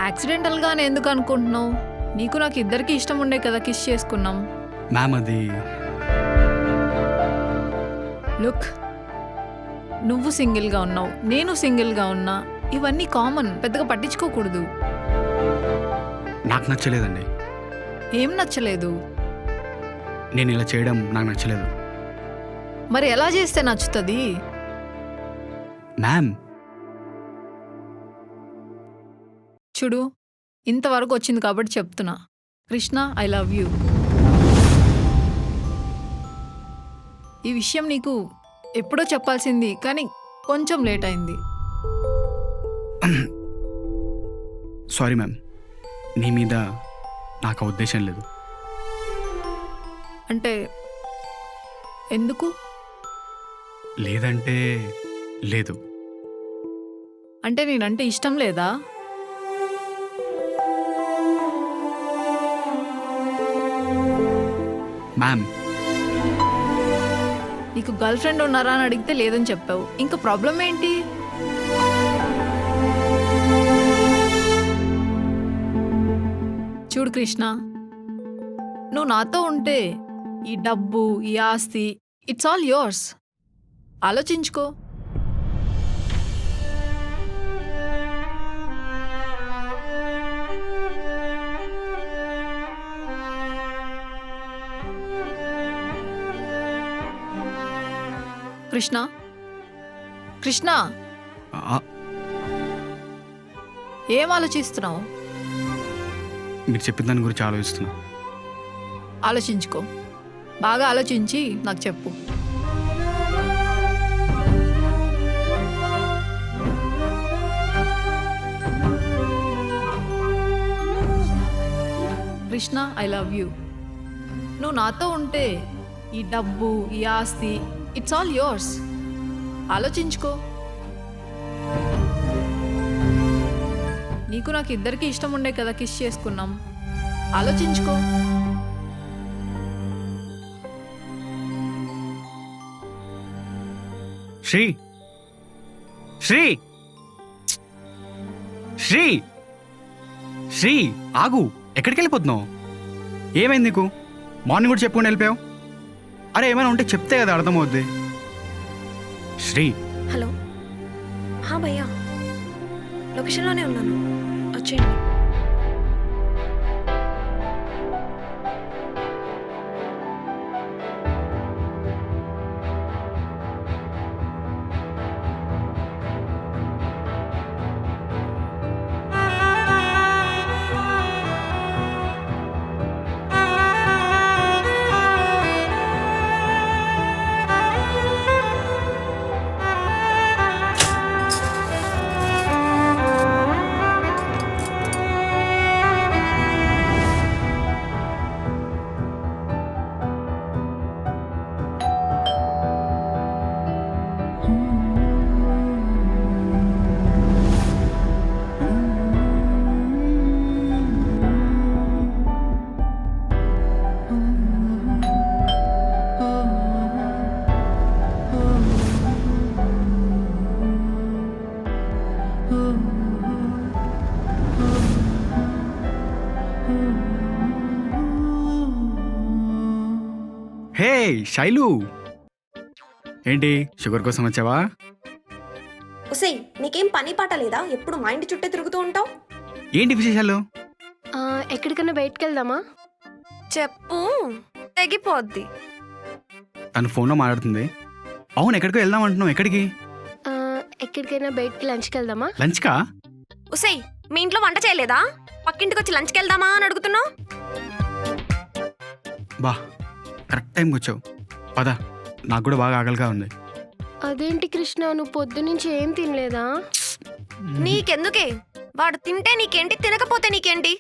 యాక్సిడెంటల్గానే ఎందుకు అనుకుంటున్నావు? నీకు నాకు ఇద్దరికి ఇష్టం ఉండే కదా కిస్ చేసుకున్నాం. మ్యామ్ అది లుక్, నువ్వు సింగిల్గా ఉన్నావు, నేను సింగిల్గా ఉన్నా. ఇవన్నీ కామన్, పెద్దగా పట్టించుకోకూడదు. నాకు నచ్చలేదండి. ఏం నచ్చలేదు? నేను ఇలా చేయడం నాకు నచ్చలేదు. మరి ఎలా చేస్తే నచ్చుతుంది? మ్యామ్ చూడు, ఇంతవరకు వచ్చింది కాబట్టి చెప్తున్నా. Krishna, I love you. ఈ విషయం నీకు ఎప్పుడో చెప్పాల్సింది, కానీ కొంచెం లేట్ అయింది. సారీ మ్యామ్, నీ మీద నాకు ఆ ఉద్దేశం లేదు. అంటే ఎందుకు? లేదంటే లేదు. అంటే నేనంటే ఇష్టం లేదా? మ్యామ్ నీకు గర్ల్ ఫ్రెండ్ ఉన్నారా అని అడిగితే లేదని చెప్పావు. ఇంకా ప్రాబ్లం ఏంటి? చూడు కృష్ణ, నువ్వు నాతో ఉంటే ఈ డబ్బు, ఈ ఆస్తి, ఇట్స్ ఆల్ యోర్స్. ఆలోచించుకో. కృష్ణ, కృష్ణ, ఏం ఆలోచిస్తున్నావు? మీరు చెప్పిన దాని గురించి ఆలోచిస్తున్నా. ఆలోచించుకో, బాగా ఆలోచించి నాకు చెప్పు. Krishna, I love you. నువ్వు నాతో ఉంటే ఈ డబ్బు, ఈ ఆస్తి, ఇట్స్ ఆల్ యోర్స్. ఆలోచించుకో. నీకు నాకు ఇద్దరికి ఇష్టం ఉండే కదా కిస్ చేసుకున్నాం. ఆలోచించుకో. శ్రీ శ్రీ శ్రీ శ్రీ ఆగు, ఎక్కడికి వెళ్ళిపోతున్నావు? ఏమైంది నీకు? మార్నింగ్ కూడా చెప్పుకొని వెళ్ళిపోయావు. అరే ఏమైనా ఉంటే చెప్తే కదా అర్థమవుద్ది. శ్రీ హలో. భయ్యా, లొకేషన్లోనే ఉన్నాను, వచ్చేయండి. హే శైలు, ఏంటి షుగర్ కోసం వచ్చావా? ఉసేయ్, నీకేం పని పాట లేదా? ఎప్పుడు మా ఇంటి చుట్టే తిరుగుతూ ఉంటావు. ఏంటి విశేషాలు? ఎక్కడికైనా బయటకు వెళ్దామా? చెప్పు, తెగిపోద్ది. తను ఫోన్లో మాట్లాడుతుంది. అవును, ఎక్కడికో వెళ్దాం అంటున్నావు. ఎక్కడికి? ఎక్కడికైనా బయటకి లంచ్కి వెళ్దామా? లంచ్కా? ఉసేయ్, మీ ఇంట్లో వంట చేయలేదా? పక్కింటికి వచ్చి లంచ్కి వెళ్దామా అని అడుగుతున్నావు. బా, కరెక్ట్ టైంకి వచ్చావు. పద, నాకు కూడా బాగా ఆకలిగా ఉంది. అదేంటి కృష్ణ, నువ్వు పొద్దు నుంచి ఏం తినలేదా? నీకెందుకే? వాడు తింటే నీకేంటి, తినకపోతే నీకేంటి?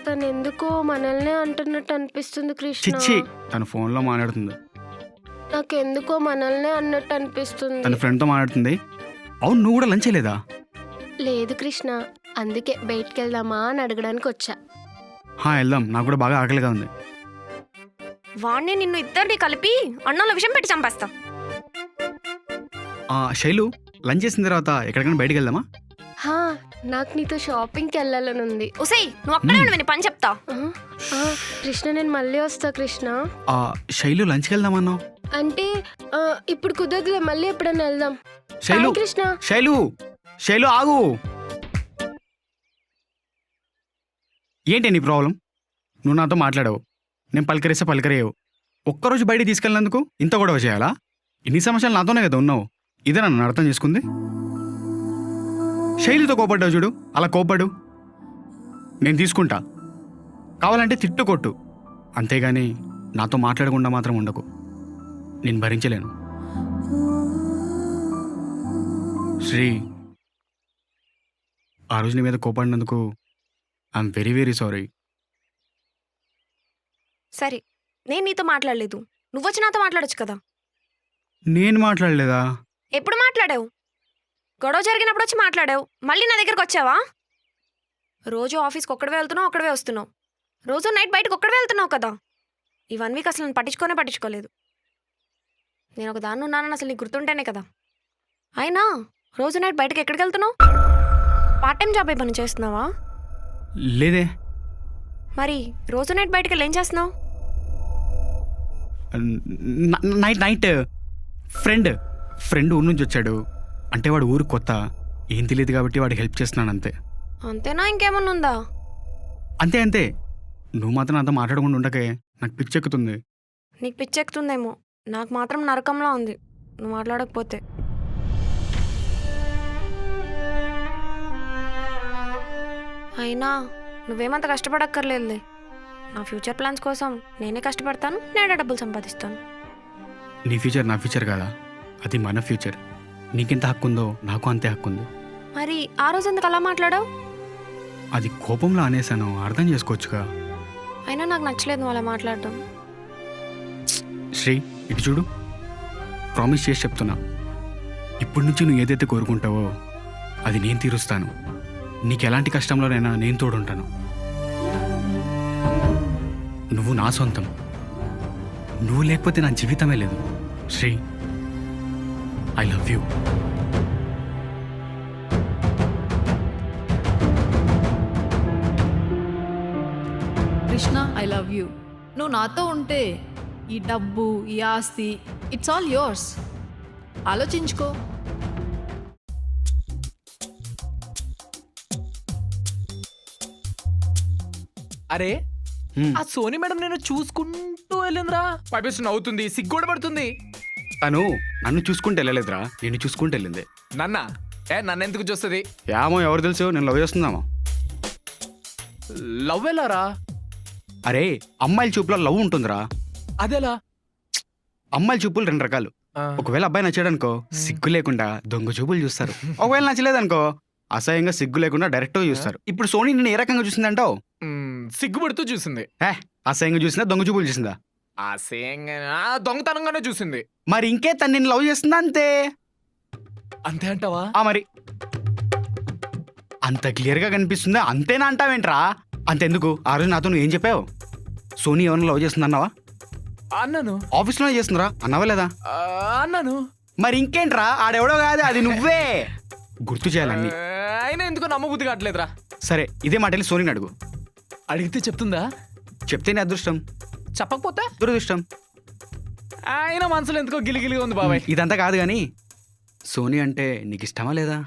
తను ఎందుకో మనల్నే అంటున్నట్టు అనిపిస్తుంది కృష్ణ. చిచ్చి, తను ఫోన్లో మాట్లాడుతుంది. నాకెందుకో మనల్నే అన్నట్టు అనిపిస్తుంది. తన ఫ్రెండ్తో మాట్లాడుతుంది. అవును, నువ్వు కూడా లంచ్ చేయలేదా? లేదు కృష్ణ, అందుకే బయటికి వెళ్దామా అని అడగడానికి వచ్చా. వెళ్దాం, నాకు కూడా బాగా ఆకలిగా ఉంది. వాణ్ణి నిన్ను ఇద్దరిని కలిపి అన్నంలో విషయం పెట్టి చంపేస్తా. శైలు, లంచ్ చేసిన తర్వాత ఎక్కడికైనా బయటికి వెళ్దామా? హా, నాకు నీతో షాపింగ్కి వెళ్ళాలని ఉంది. ఉసేయ్, నువ్వు అక్కడే ఉండు, నీ పని చెప్తా. కృష్ణ, నేను మళ్ళీ వస్తా కృష్ణ. శైలు, లంచ్కి వెళ్దామన్నావు. అంటే ఇప్పుడు కుదరదులే, మళ్ళీ ఎప్పుడైనా వెళ్దాం. శైలు, Bye, కృష్ణ. శైలు, శైలు ఆగు. ఏంటి నీ ప్రాబ్లం? నువ్వు నాతో మాట్లాడావు, నేను పలకరిస్తే పలకరేయవు. ఒక్కరోజు బయటికి తీసుకెళ్ళినందుకు ఇంత గొడవ చేయాలా? ఇన్ని సమస్యలు నాతోనే కదా ఉన్నావు. ఇదే నన్ను అర్థం చేసుకుంది. శైలితో కోపడ్డావు చూడు, అలా కోపడు. నేను తీసుకుంటా, కావాలంటే తిట్టు కొట్టు, అంతేగాని నాతో మాట్లాడకుండా మాత్రం ఉండకు. నేను భరించలేను. శ్రీ, ఆ రోజు నీ మీద కోపడినందుకు ఐఎమ్ వెరీ వెరీ సారీ. సరే, నేను నీతో మాట్లాడలేదు, నువ్వు వచ్చి నాతో మాట్లాడొచ్చు కదా. నేను మాట్లాడలేదా? ఎప్పుడు మాట్లాడావు? గొడవ జరిగినప్పుడు వచ్చి మాట్లాడావు, మళ్ళీ నా దగ్గరకు వచ్చావా? రోజు ఆఫీస్కి ఒక్కడవే వెళ్తున్నావు, ఒక్కడవే వస్తున్నావు. రోజు నైట్ బయటకు ఒక్కడవే వెళ్తున్నావు కదా. ఈ 1 వీక్ అసలు నేను పట్టించుకోలేదు. నేను ఒక దాన్ని ఉన్నానని అసలు నీకు గుర్తుంటేనే కదా. అయినా రోజు నైట్ బయటకు ఎక్కడికి వెళ్తున్నావు? పార్ట్ టైం జాబ్ ఏ పని చేస్తున్నావా? లేదే. మరి రోజు నైట్ బయటకు వెళ్ళి ఏం చేస్తున్నావు? నైట్ ఫ్రెండ్ ఊరు నుంచి వచ్చాడు. అంటే వాడు ఊరు కొత్త, ఏం తెలియదు కాబట్టి వాడికి హెల్ప్ చేస్తున్నాను అంతే. అంతేనా, ఇంకేమన్నా ఉందా? అంతే. నువ్వు మాత్రం అంతా మాట్లాడకుండా ఉండకే, నాకు పిచ్చెక్కుతుంది. నీకు పిచ్చెక్కుతుందేమో, నాకు మాత్రం నరకంలా ఉంది నువ్వు మాట్లాడకపోతే. అయినా నువ్వేమంత కష్టపడక్కర్లేదులే. నా ఫ్యూచర్ ప్లాన్స్ కోసం నేనే కష్టపడతాను, నేనే డబ్బులు సంపాదిస్తాను. నీ ఫ్యూచర్ నా ఫ్యూచర్ కాదా, అది మన ఫ్యూచర్. నీకెంత హక్కు ఉందో నాకు అంతే హక్కు ఉంది. మరి ఆ రోజు ఎందుకు అలా మాట్లాడావు? అది కోపంలో అనేసాను, అర్థం చేసుకోవచ్చుగా. అయినా నాకు నచ్చలేదు నువ్వు అలా మాట్లాడటం. శ్రీ, ఇటు చూడు, ప్రామిస్ చేసి చెప్తున్నా, ఇప్పటి నుంచి నువ్వు ఏదైతే కోరుకుంటావో అది నేను తీరుస్తాను. నీకు ఎలాంటి కష్టంలోనైనా నేను తోడుంటాను. నువ్వు నా సొంతం. నువ్వు లేకపోతే నా జీవితమే లేదు. Sri, I love you. Krishna, I love you. నువ్వు నాతో ఉంటే ఈ డబ్బు, ఈ ఆస్తి, ఇట్స్ ఆల్ యోర్స్. ఆలోచించుకో. అరే, హ్మ్. ఆ సోనీ మేడం నేను చూసుకుంటూ వెళ్ళిందిరా. పైపేసి నవ్వుతుంది, సిగ్గోడ పడుతుంది. తను నన్ను చూసుకుంటూ వెళ్ళలేదురా, నేను చూసుకుంటూ వెళ్ళింది. నన్ను ఎందుకు చూస్తుంది? ఏమో, ఎవరు తెలుసు, నేను లవ్ చేస్తున్నామో. లవ్ ఎలారా? అరే, అమ్మాయిల చూపులో లవ్ ఉంటుందిరా. అదేలా? అమ్మాయిల చూపులు 2 రకాలు. ఒకవేళ అబ్బాయి నచ్చాడనుకో, సిగ్గు లేకుండా దొంగ చూపులు చూస్తారు. ఒకవేళ నచ్చలేదనుకో, అసహ్యంగా సిగ్గు లేకుండా డైరెక్ట్గా చూస్తారు. ఇప్పుడు సోనీ నిన్ను ఏ రకంగా చూసిందంటావు? సిగ్గుపడుతూ చూసింది. అసహ్యంగా చూసిందా, దొంగ చూపులు చూసిందా? దొంగతనంగానే చూసింది. మరి ఇంకే తను నిన్ను లవ్ చేస్తుందా? అంతే. అంతే అంటావా? మరి అంత క్లియర్గా కనిపిస్తుందా? అంతేనా అంటావేంట్రా? అంతెందుకు, ఆ రోజు నాతో నువ్వు ఏం చెప్పావు? సోనీ ఎవరిని లవ్ చేస్తుంది అన్నావా? అన్నాను. ఆఫీస్లోనే చేస్తుందిరా అన్నావా లేదా? అన్నాను. మరి ఇంకేంట్రా, ఆడెవడో కాదు, అది నువ్వే. గుర్తు చేయాలన్నీ. అయినా ఎందుకో నమ్మబుద్ధి కావట్లేదురా. సరే, ఇదే మాట వెళ్ళి సోనీని అడుగు. అడిగితే చెప్తుందా? చెప్తేనే అదృష్టం. చెప్పకపోతే దురదృష్టం. ఆయన మనసులో ఎందుకో గిలిగిలిగా ఉంది బాబాయ్. ఇదంతా కాదు కానీ సోనీ అంటే నీకు ఇష్టమా లేదా?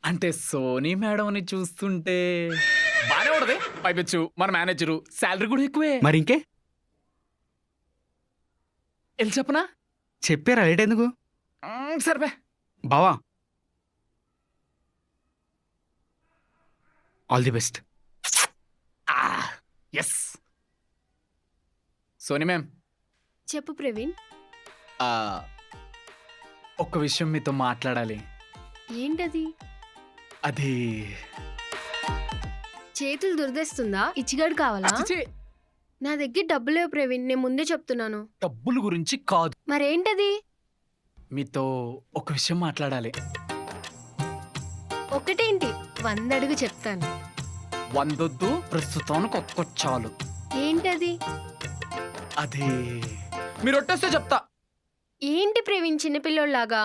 అంటే సోనీ మేడంని చూస్తుంటే బానే ఉండదు. పైపెచ్చు మన మేనేజరు, శాలరీ కూడా ఎక్కువే. మరి ఇంకే వెళ్ళి చెప్పనా? చెప్పారా, లేట్ ఎందుకు? సరిపే. బావా, all the best. Yes. Soni ma'am, చెప్పు ప్రవీణ్. ఒక్క విషయం మీతో మాట్లాడాలి. ఏంటది? అది చేతులు దురదేస్తుందా? ఇచ్చిగాడు కావాలా? చిచి, నా దగ్గర డబ్బులు లేవు ప్రవీణ్, నేను ముందే చెప్తున్నాను. డబ్బుల గురించి కాదు, మరేంటది? మీతో ఒక విషయం మాట్లాడాలి. ఒకటేంటి 100 అడుగు చెప్తాను. 100 ప్రస్తుతానికి ఒక్కొచ్చాలు. ఏంటది? అది మీరు ఒట్టేస్తే చెప్తా. ఏంటి ప్రవీణ్ చిన్నపిల్లోళ్ళలాగా?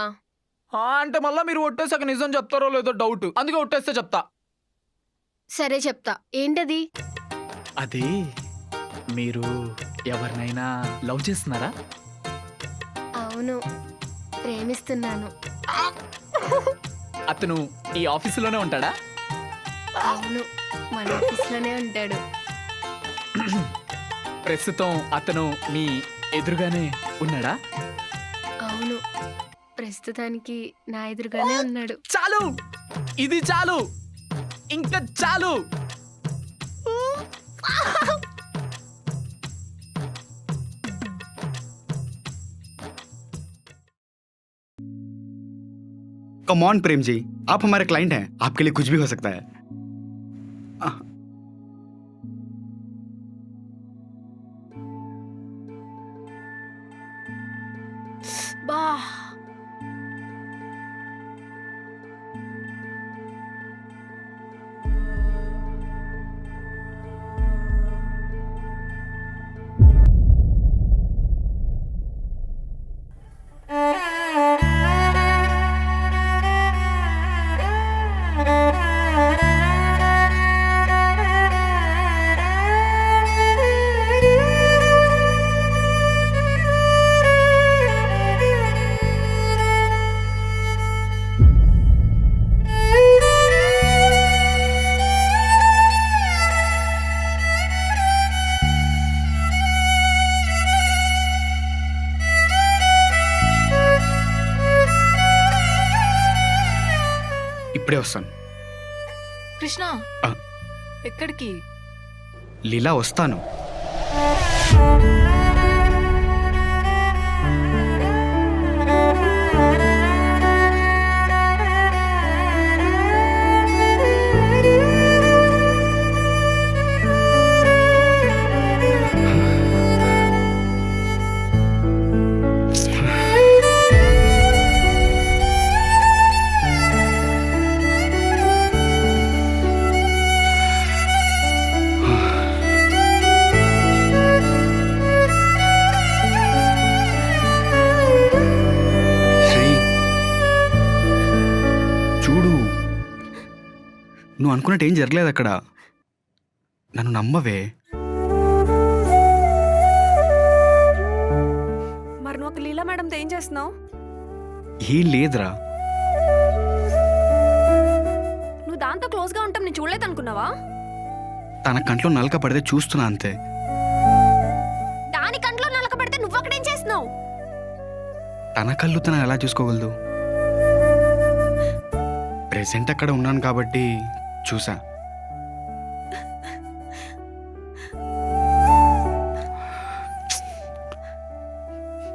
అంటే మళ్ళీ మీరు ఒట్టేసాక నిజం చెప్తారో లేదో డౌట్, అందుకే ఒట్టేస్తే చెప్తా. సరే చెప్తా. ఏంటది? అది మీరు ఎవరినైనా లవ్ చేస్తున్నారా? అవును, ప్రేమిస్తున్నాను. అతను ఈ ఆఫీసులోనే ఉంటాడా? అవును, మన ఆఫీస్లోనే ఉంటాడు. ప్రస్తుతం అతను మీ ఎదురుగానే ఉన్నాడా? అవును, ప్రస్తుతానికి నా ఎదురుగానే ఉన్నాడు. చాలు, ఇది చాలు, ఇంకా చాలు. कम ऑन प्रेम जी, आप हमारे क्लाइंट हैं, आपके लिए कुछ भी हो सकता है. బా ఇప్పుడే వస్తాను. కృష్ణ, ఆ. ఎక్కడికి? లీలా, వస్తాను. నువ్వు అనుకున్నట్టు ఏం జరగలేదు అక్కడ. నన్ను నమ్మవే. మరి నువ్వు ఒక లీలా మేడంతో ఏం చేస్తున్నావు? ఏం లేదురా. నువ్వు దాంతో క్లోజ్గా ఉంటాం నేను చూడలేదు అనుకున్నావా? తన కంట్లో నలక పడితే చూస్తున్నా అంతే. దాని కంట్లో నలక పడితే నువ్వు అక్కడేం చేస్తున్నావు? తన కళ్ళు తన ఎలా చూసుకోగలదు? ప్రెసెంట్ అక్కడ ఉన్నాను కాబట్టి చూసా.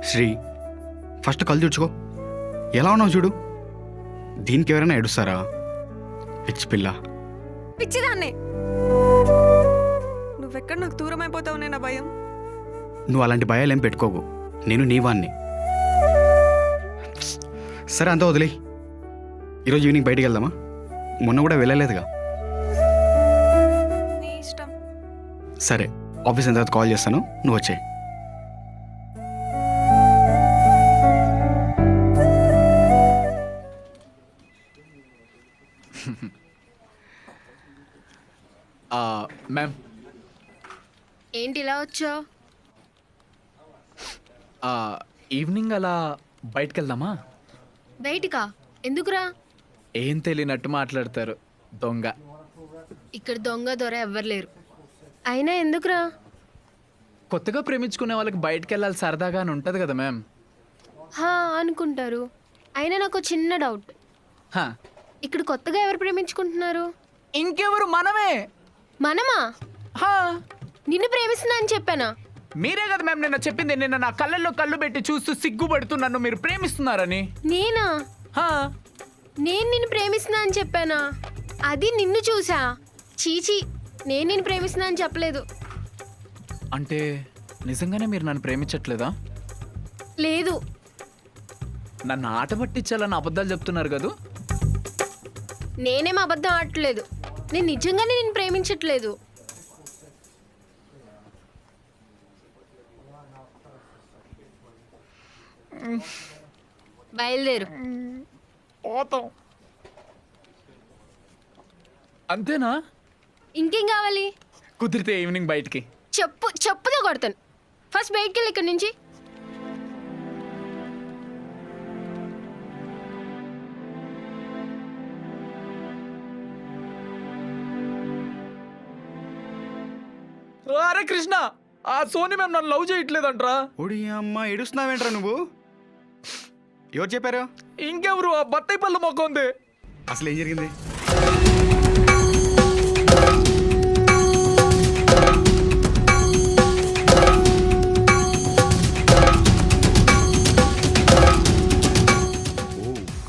శ్రీ, ఫస్ట్ కళ్ళు తుడుచుకో. ఎలా ఉన్నావు చూడు. దీనికి ఎవరైనా ఏడుస్తారా? పిచ్చి పిల్ల. పిచ్చిదాన్నే. నువ్వెక్కడ నాకు దూరం అయిపోతావునే నా భయం. నువ్వు అలాంటి భయాలు ఏం పెట్టుకోకు. నేను నీవాన్ని. సరే, అంతా వదిలే. ఈరోజు ఈవినింగ్ బయటికి వెళ్దామా? మొన్న కూడా వెళ్ళలేదుగా. నీ ఇష్టం. సరే, ఆఫీస్ అయిన తర్వాత కాల్ చేస్తాను, నువ్వు వచ్చే. మ్యామ్, ఏంటి ఇలా వచ్చావు? ఈవినింగ్ అలా బయటకు వెళ్దామా? బయటికా? ఎందుకురా? ఏం తెలియనట్టు మాట్లాడతారు దొంగ. ఇక్కడ దొంగ దొర ఎవ్వరు లేరు. అయినా ఎందుకురా? కొత్తగా ప్రేమించుకునే వాళ్ళకి బయటకు వెళ్ళాలి సరదాగా అని ఉంటుంది కదా మ్యామ్. అనుకుంటారు. అయినా నాకు చిన్న డౌట్. హా, ఇక్కడ కొత్తగా ఎవరు ప్రేమించుకుంటున్నారు? ఇంకెవరు? మనమే. మనమా? హా, నిన్ను ప్రేమిస్తున్నా అని చెప్పానా? మీరే కదా మ్యామ్ నిన్న చెప్పింది. నిన్న నా కళ్ళల్లో కళ్ళు పెట్టి చూస్తూ సిగ్గుపడుతూ నన్ను మీరు ప్రేమిస్తున్నారని. నేనా? హా, నేను నిన్ను ప్రేమిస్తున్నా అని చెప్పానా? అది నిన్ను చూసా. చీచి, నేను నిన్ను ప్రేమిస్తున్నా అని చెప్పలేదు. అంటే నిజంగానే మీరు నన్ను ప్రేమించట్లేదా? లేదు. నన్ను ఆట పట్టించాలని అబద్ధాలు చెప్తున్నారు కదా. నేనేం అబద్ధం ఆడట్లేదు. నేను నిజంగానే నిన్ను ప్రేమించట్లేదు. బయలుదేరు. అంతేనా? ఇంకేం కావాలి? కుదిరితే ఈవినింగ్ బయటికి. చెప్పుతో కొడతాను. ఫస్ట్ బయటికి వెళ్ళి ఇక్కడి నుంచి. అరే కృష్ణ, ఆ సోని మ్యామ్ నన్ను లవ్ చేయట్లేదంట్రా. ఓడి అమ్మ, ఏడుస్తున్నావేంట్రా నువ్వు? ఎవరు చెప్పారు? ఇంకెవరు? ఆ బత్తాయి పళ్ళు మొక్క ఉంది. అసలు ఏం జరిగింది?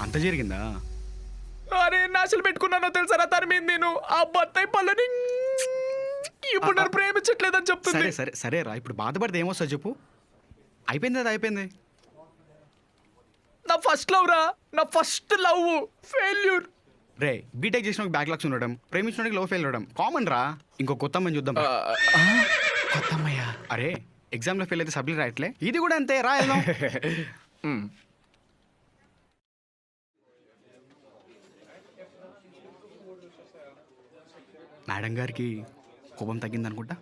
అంత జరిగిందా? అరే నాశలు పెట్టుకున్నానో తెలుసారా తన మీద నేను. ఆ బత్తాయి పళ్ళని ఇప్పుడు నన్ను ప్రేమించట్లేదని చెప్తుంది. సరే సరే సరేరా, ఇప్పుడు బాధపడితే ఏమొస్తా చెప్పు. అయిపోయింది, అది అయిపోయింది. నా ఫస్ట్ లవ్ రా, నా ఫస్ట్ లవ్ ఫెయిల్యూర్. రే, బీటెక్ చేసిన బ్యాక్లాగ్స్ ఉండడం, ప్రేమించడానికి లవ్ ఫెయిల్ అవడం కామన్ రా. ఇంకో కొత్త అమ్మాయిని చూద్దాం. కొత్త అమ్మయ్యా? అరే, ఎగ్జామ్లో ఫెయిల్ అయితే సబ్జెక్ట్ రాయట్లే, ఇది కూడా అంతే రా. వెళ్దాం. మేడం గారికి కోపం తగ్గిందనుకుంటా.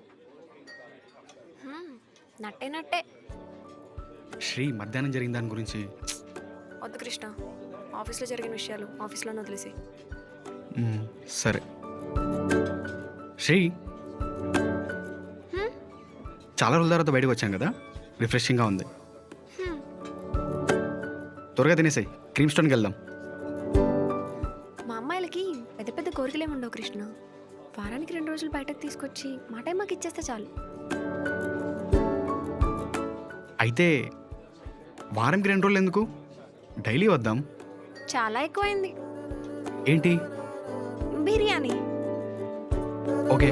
నట్టే నట్టే. శ్రీ మధ్యాహ్నం జరిగిన దాని గురించి. వద్దు కృష్ణ, ఆఫీస్లో జరిగిన విషయాలు ఆఫీస్లోనే వదిలేసి. సరే శ్రీ, చాలా రోజుల తర్వాత బయటకు వచ్చాం కదా, రిఫ్రెషింగ్గా ఉంది. త్వరగా తినేసాయి, క్రీమ్ స్టోన్కి వెళ్దాం. మా అమ్మాయిలకి పెద్ద పెద్ద కోరికలేమి ఉండవు కృష్ణ. వారానికి 2 రోజులు బయటకు తీసుకొచ్చి మా టైం మాకు ఇచ్చేస్తే చాలు. అయితే వారంకి 2 రోజులు ఎందుకు, డైలీ వద్దాం. చాలా ఎక్కువైంది. ఏంటి? బిర్యానీ. ఓకే.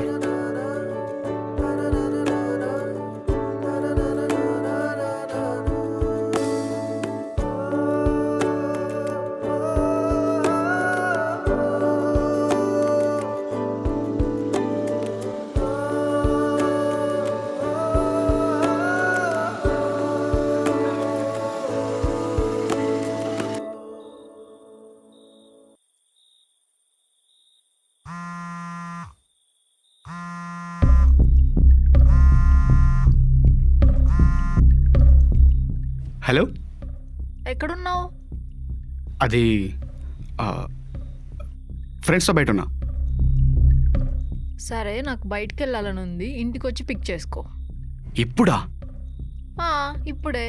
హలో, ఎక్కడున్నావు? అది ఫ్రెండ్స్తో బయట ఉన్నా. సరే, నాకు బయటికి వెళ్ళాలని ఉంది. ఇంటికి వచ్చి పిక్ చేసుకో. ఇప్పుడా? ఇప్పుడే.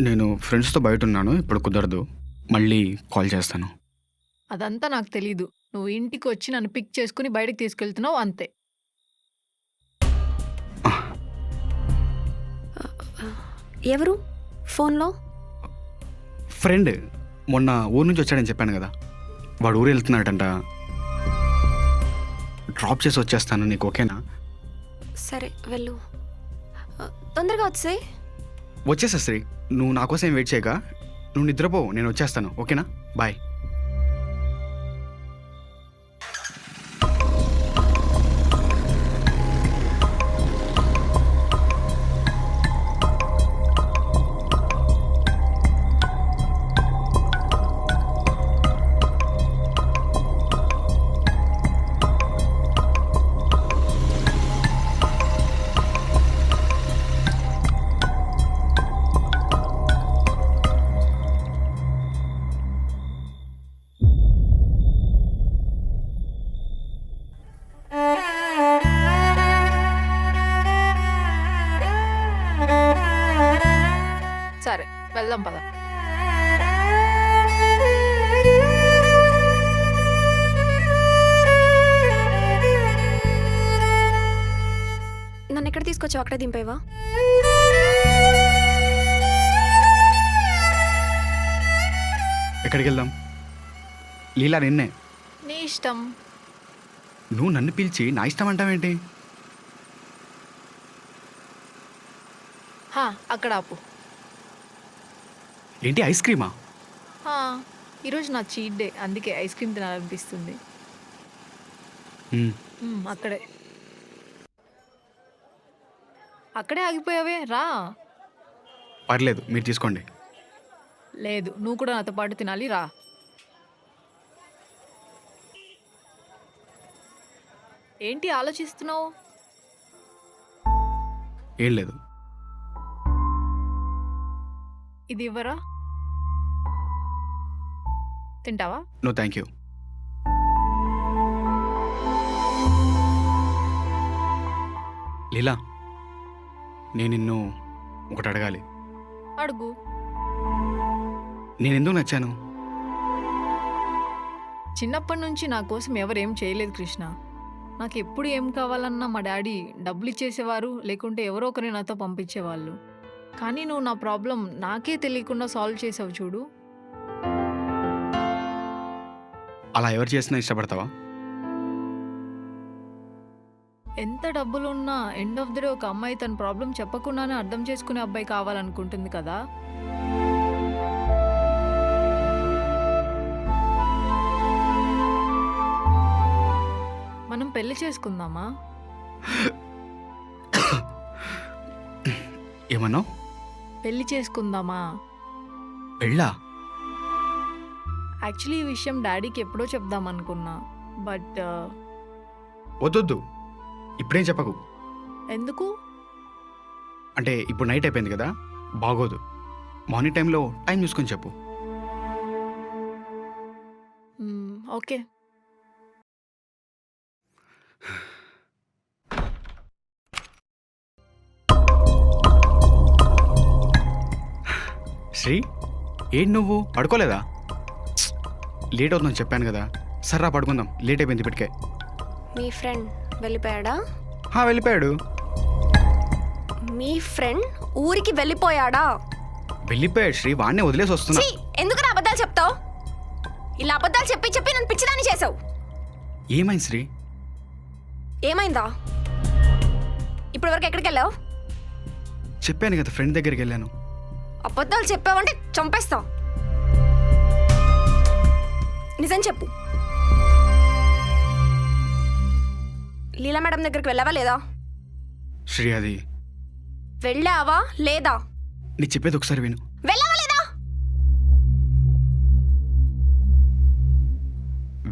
నేను ఫ్రెండ్స్తో బయట ఉన్నాను, ఇప్పుడు కుదరదు, మళ్ళీ కాల్ చేస్తాను. అదంతా నాకు తెలీదు. నువ్వు ఇంటికి వచ్చి నన్ను పిక్ చేసుకుని బయటకు తీసుకెళ్తున్నావు, అంతే. ఎవరు ఫోన్లో? ఫ్రెండ్, మొన్న ఊరు నుంచి వచ్చాడని చెప్పాను కదా, వాడు ఊరు వెళ్తున్నాడట. డ్రాప్ చేసి వచ్చేస్తాను, నీకు ఓకేనా? సరే వెళ్ళు, తొందరగా వచ్చేయ్. వచ్చేసా శ్రీ, నువ్వు నా కోసం వెయిట్ చేయగా, నువ్వు నిద్రపో, నేను వచ్చేస్తాను, ఓకేనా? బాయ్. తీసుకొచ్చి అక్కడే దింపేవా? ఎక్కడికి వెళ్దాం? లీలా నిన్నే. నీ ఇష్టం. నువ్వు నన్ను పిలిచి నా ఇష్టం అంటావేంటి? అక్కడ ఆపు. ఏంటి ఐస్ క్రీమా? ఈరోజు నా చీట్ డే, అందుకే ఐస్ క్రీమ్ తినాలనిపిస్తుంది. అక్కడే అక్కడే ఆగిపోయావే, రా. పర్లేదు, మీరు తీసుకోండి. లేదు, నువ్వు కూడా నాతో పాటు తినాలి, రా. ఏంటి ఆలోచిస్తున్నావు? ఏం లేదు. ఇది ఇవ్వరా? తింటావా? No thank you. లీలా, నేను నిన్ను ఒకటి అడగాలి. అడుగు. నేను ఎందుకు నచ్చాను? చిన్నప్పటి నుంచి నా కోసం ఎవరేం చేయలేదు కృష్ణ. నాకు ఎప్పుడు ఏం కావాలన్నా మా డాడీ డబ్బులు ఇచ్చేసేవారు, లేకుంటే ఎవరో ఒకరిని నాతో పంపించేవాళ్ళు. కానీ నువ్వు నా ప్రాబ్లం నాకే తెలియకుండా సాల్వ్ చేసావు చూడు. అలా ఎవరు చేసినా ఇష్టపడతావా? ఎంత డబ్బులున్నా ఎండ్ ఆఫ్ ది డే ఒక అమ్మాయి తన ప్రాబ్లం చెప్పకుండానే అర్థం చేసుకునే అబ్బాయి కావాలనుకుంటుంది కదా. మనం పెళ్లి చేసుకుందామా? ఏమన్నావు? పెళ్లి చేసుకుందామా? పెళ్ళా? యాక్చువల్లీ ఈ విషయం డాడీకి ఎప్పుడో చెప్దామనుకున్నా, బట్ వద్దొద్దు, ఇప్పుడేం చెప్పకు. ఎందుకు? అంటే ఇప్పుడు నైట్ అయిపోయింది కదా, బాగోదు. మార్నింగ్ టైంలో టైం చూసుకొని చెప్పు. ఓకే. శ్రీ, ఏంటి నువ్వు పడుకోలేదా? లేట్ అవుతుందని చెప్పాను కదా. సర్రా పడుకుందాం, లేట్ అయిపోయింది ఇప్పటికే. మీ ఫ్రెండ్ వెళ్ళిపోయాడా? వెళ్ళిపోయాడు. మీ ఫ్రెండ్ ఊరికి వెళ్ళిపోయాడా? వెళ్ళిపోయాడు శ్రీ, వాడినే వదిలేసి వస్తున్నా. ఎందుకు అబద్ధాలు చెప్తావు? ఇలా అబద్ధాలు చెప్పి చెప్పి నన్ను పిచ్చిదాన్ని చేసావు. ఏమైంది శ్రీ? ఏమైందా? ఇప్పటి వరకు ఎక్కడికి వెళ్ళావు? చెప్పాను కదా, ఫ్రెండ్ దగ్గరికి వెళ్ళాను. అబద్ధాలు చెప్పావంటే చంపేస్తా. నిజం చెప్పు. లీలా మేడం దగ్గరికి వెళ్ళావా లేదా? శ్రీ, అది వెళ్ళావా లేదా? నీ చెప్పేది ఒకసారి విను. వెళ్ళావా లేదా?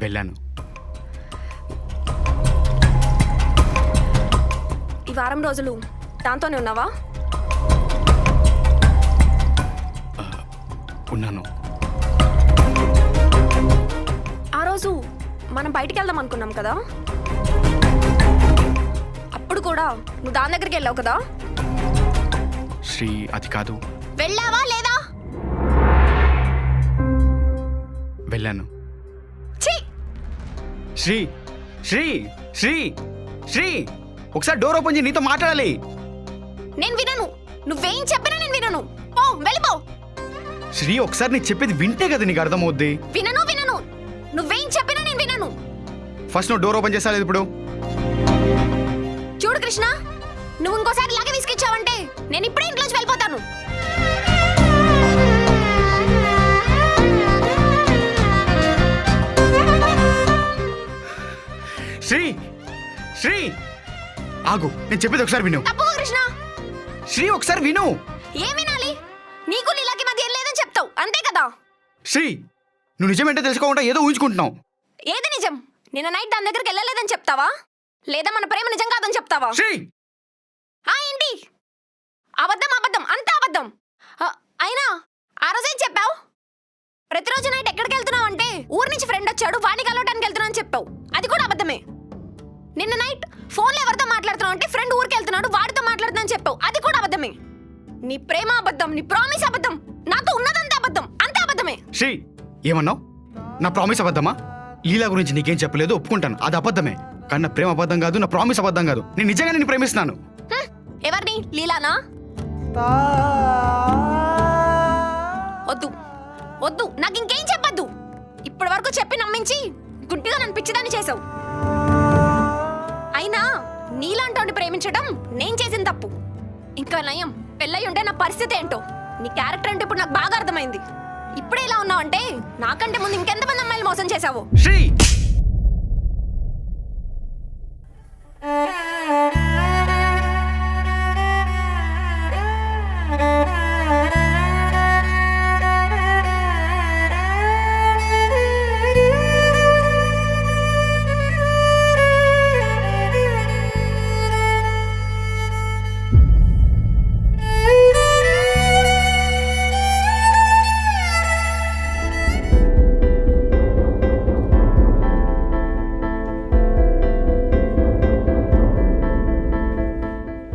వెళ్ళాను. ఈ వారం రోజులు దాంతోనే ఉన్నావా? ఉన్నాను. ఆ రోజు మనం బయటికి వెళ్దాం అనుకున్నాం కదా, అప్పుడు కూడా నువ్వు దాని దగ్గరికి వెళ్ళావు కదా. శ్రీ, అది కాదు. వెళ్ళావా లేదా? వెళ్ళాను. ఛీ! శ్రీ శ్రీ శ్రీ శ్రీ, ఒకసారి డోర్ ఓపెన్ చేయి, నీతో మాట్లాడాలి. నేను వినను. నువ్వేం చెప్పినా నేను వినను. పో, వెళ్ళిపో. శ్రీ, ఒకసారి నీకు చెప్పేది వింటే కదా నీకు అర్థమవుద్ది. వినను వినను. నువ్వేం చెప్పినా నేను వినను. ఫస్ట్ నువ్వు డోర్ ఓపెన్ చేసాలేదు ఇప్పుడు. చూడు కృష్ణ, నువ్వు ఇంకోసారి ఇలాగే విసిగిచ్చావంటే నేను ఇప్పుడే ఇంట్లోంచి వెళ్ళిపోతాను. శ్రీ శ్రీ, ఆగు, నేను చెప్పేది ఒకసారి విను. తప్పుకో కృష్ణ. శ్రీ, ఒకసారి విను. ఏం వినాలి? నీకు లీలాకి మధ్య ఏం లేదని చెప్తావు, అంతే కదా? శ్రీ, నువ్వు నిజమేంటో తెలుసుకోకుండా ఏదో ఊహించుకుంటున్నావు. ఏది నిజం? నిన్న నైట్ దాని దగ్గరికి వెళ్ళలేదని చెప్తావా, లేదా మన ప్రేమ నిజం కాదని చెప్తావా? శ్రీ, ఏంటి అబద్ధం? అబద్ధం, అంత అబద్ధం. అయినా ఆ రోజేం చెప్పావు? ప్రతిరోజు నైట్ ఎక్కడికి వెళ్తున్నావు అంటే ఊరి నుంచి ఫ్రెండ్ వచ్చాడు, వాడిని కలవడానికి వెళ్తున్నా అని చెప్పావు. అది కూడా అబద్ధమే. నిన్న నైట్ ఫోన్లో ఎవరితో మాట్లాడుతున్నావు అంటే ఫ్రెండ్ ఊరికి వెళ్తున్నాడు, వాడితో మాట్లాడుతున్నా అని చెప్పావు. అది కూడా అబద్ధమే. నీ ప్రేమ అబద్ధం, నీ ప్రామిస్ అబద్ధం, నాతో ఉన్నదంతా అబద్ధం, అంత అబద్ధమే. శ్రీ, ఏమన్నావు? నా ప్రామిస్ అబద్ధమా? లీలా గురించి నీకేం చెప్పలేదు, ఒప్పుకుంటాను, అది అబద్ధమే. కానీ నా ప్రేమ అబద్ధం కాదు, నా ప్రామిస్ అబద్ధం కాదు. నేను నిజంగా నిన్ను ప్రేమిస్తున్నాను. ఎవరిని? లీలానా? వద్దు వద్దు, నాకు ఇంకేం చెప్పద్దు. ఇప్పటి వరకు చెప్పి నమ్మించి గుడ్డిగా నన్ను పిచ్చిదాన్ని చేసావు. అయినా నీలాంటి ప్రేమించడం నేను చేసిన తప్పు. ఇంకా నయం పెళ్ళై ఉంటే నా పరిస్థితి ఏంటో. నీ క్యారెక్టర్ అంటే ఇప్పుడు నాకు బాగా అర్థమైంది. ఇప్పుడే ఇలా ఉన్నావంటే నాకంటే ముందు ఇంకెంతమంది అమ్మాయిలు మోసం చేశావు? శ్రీ,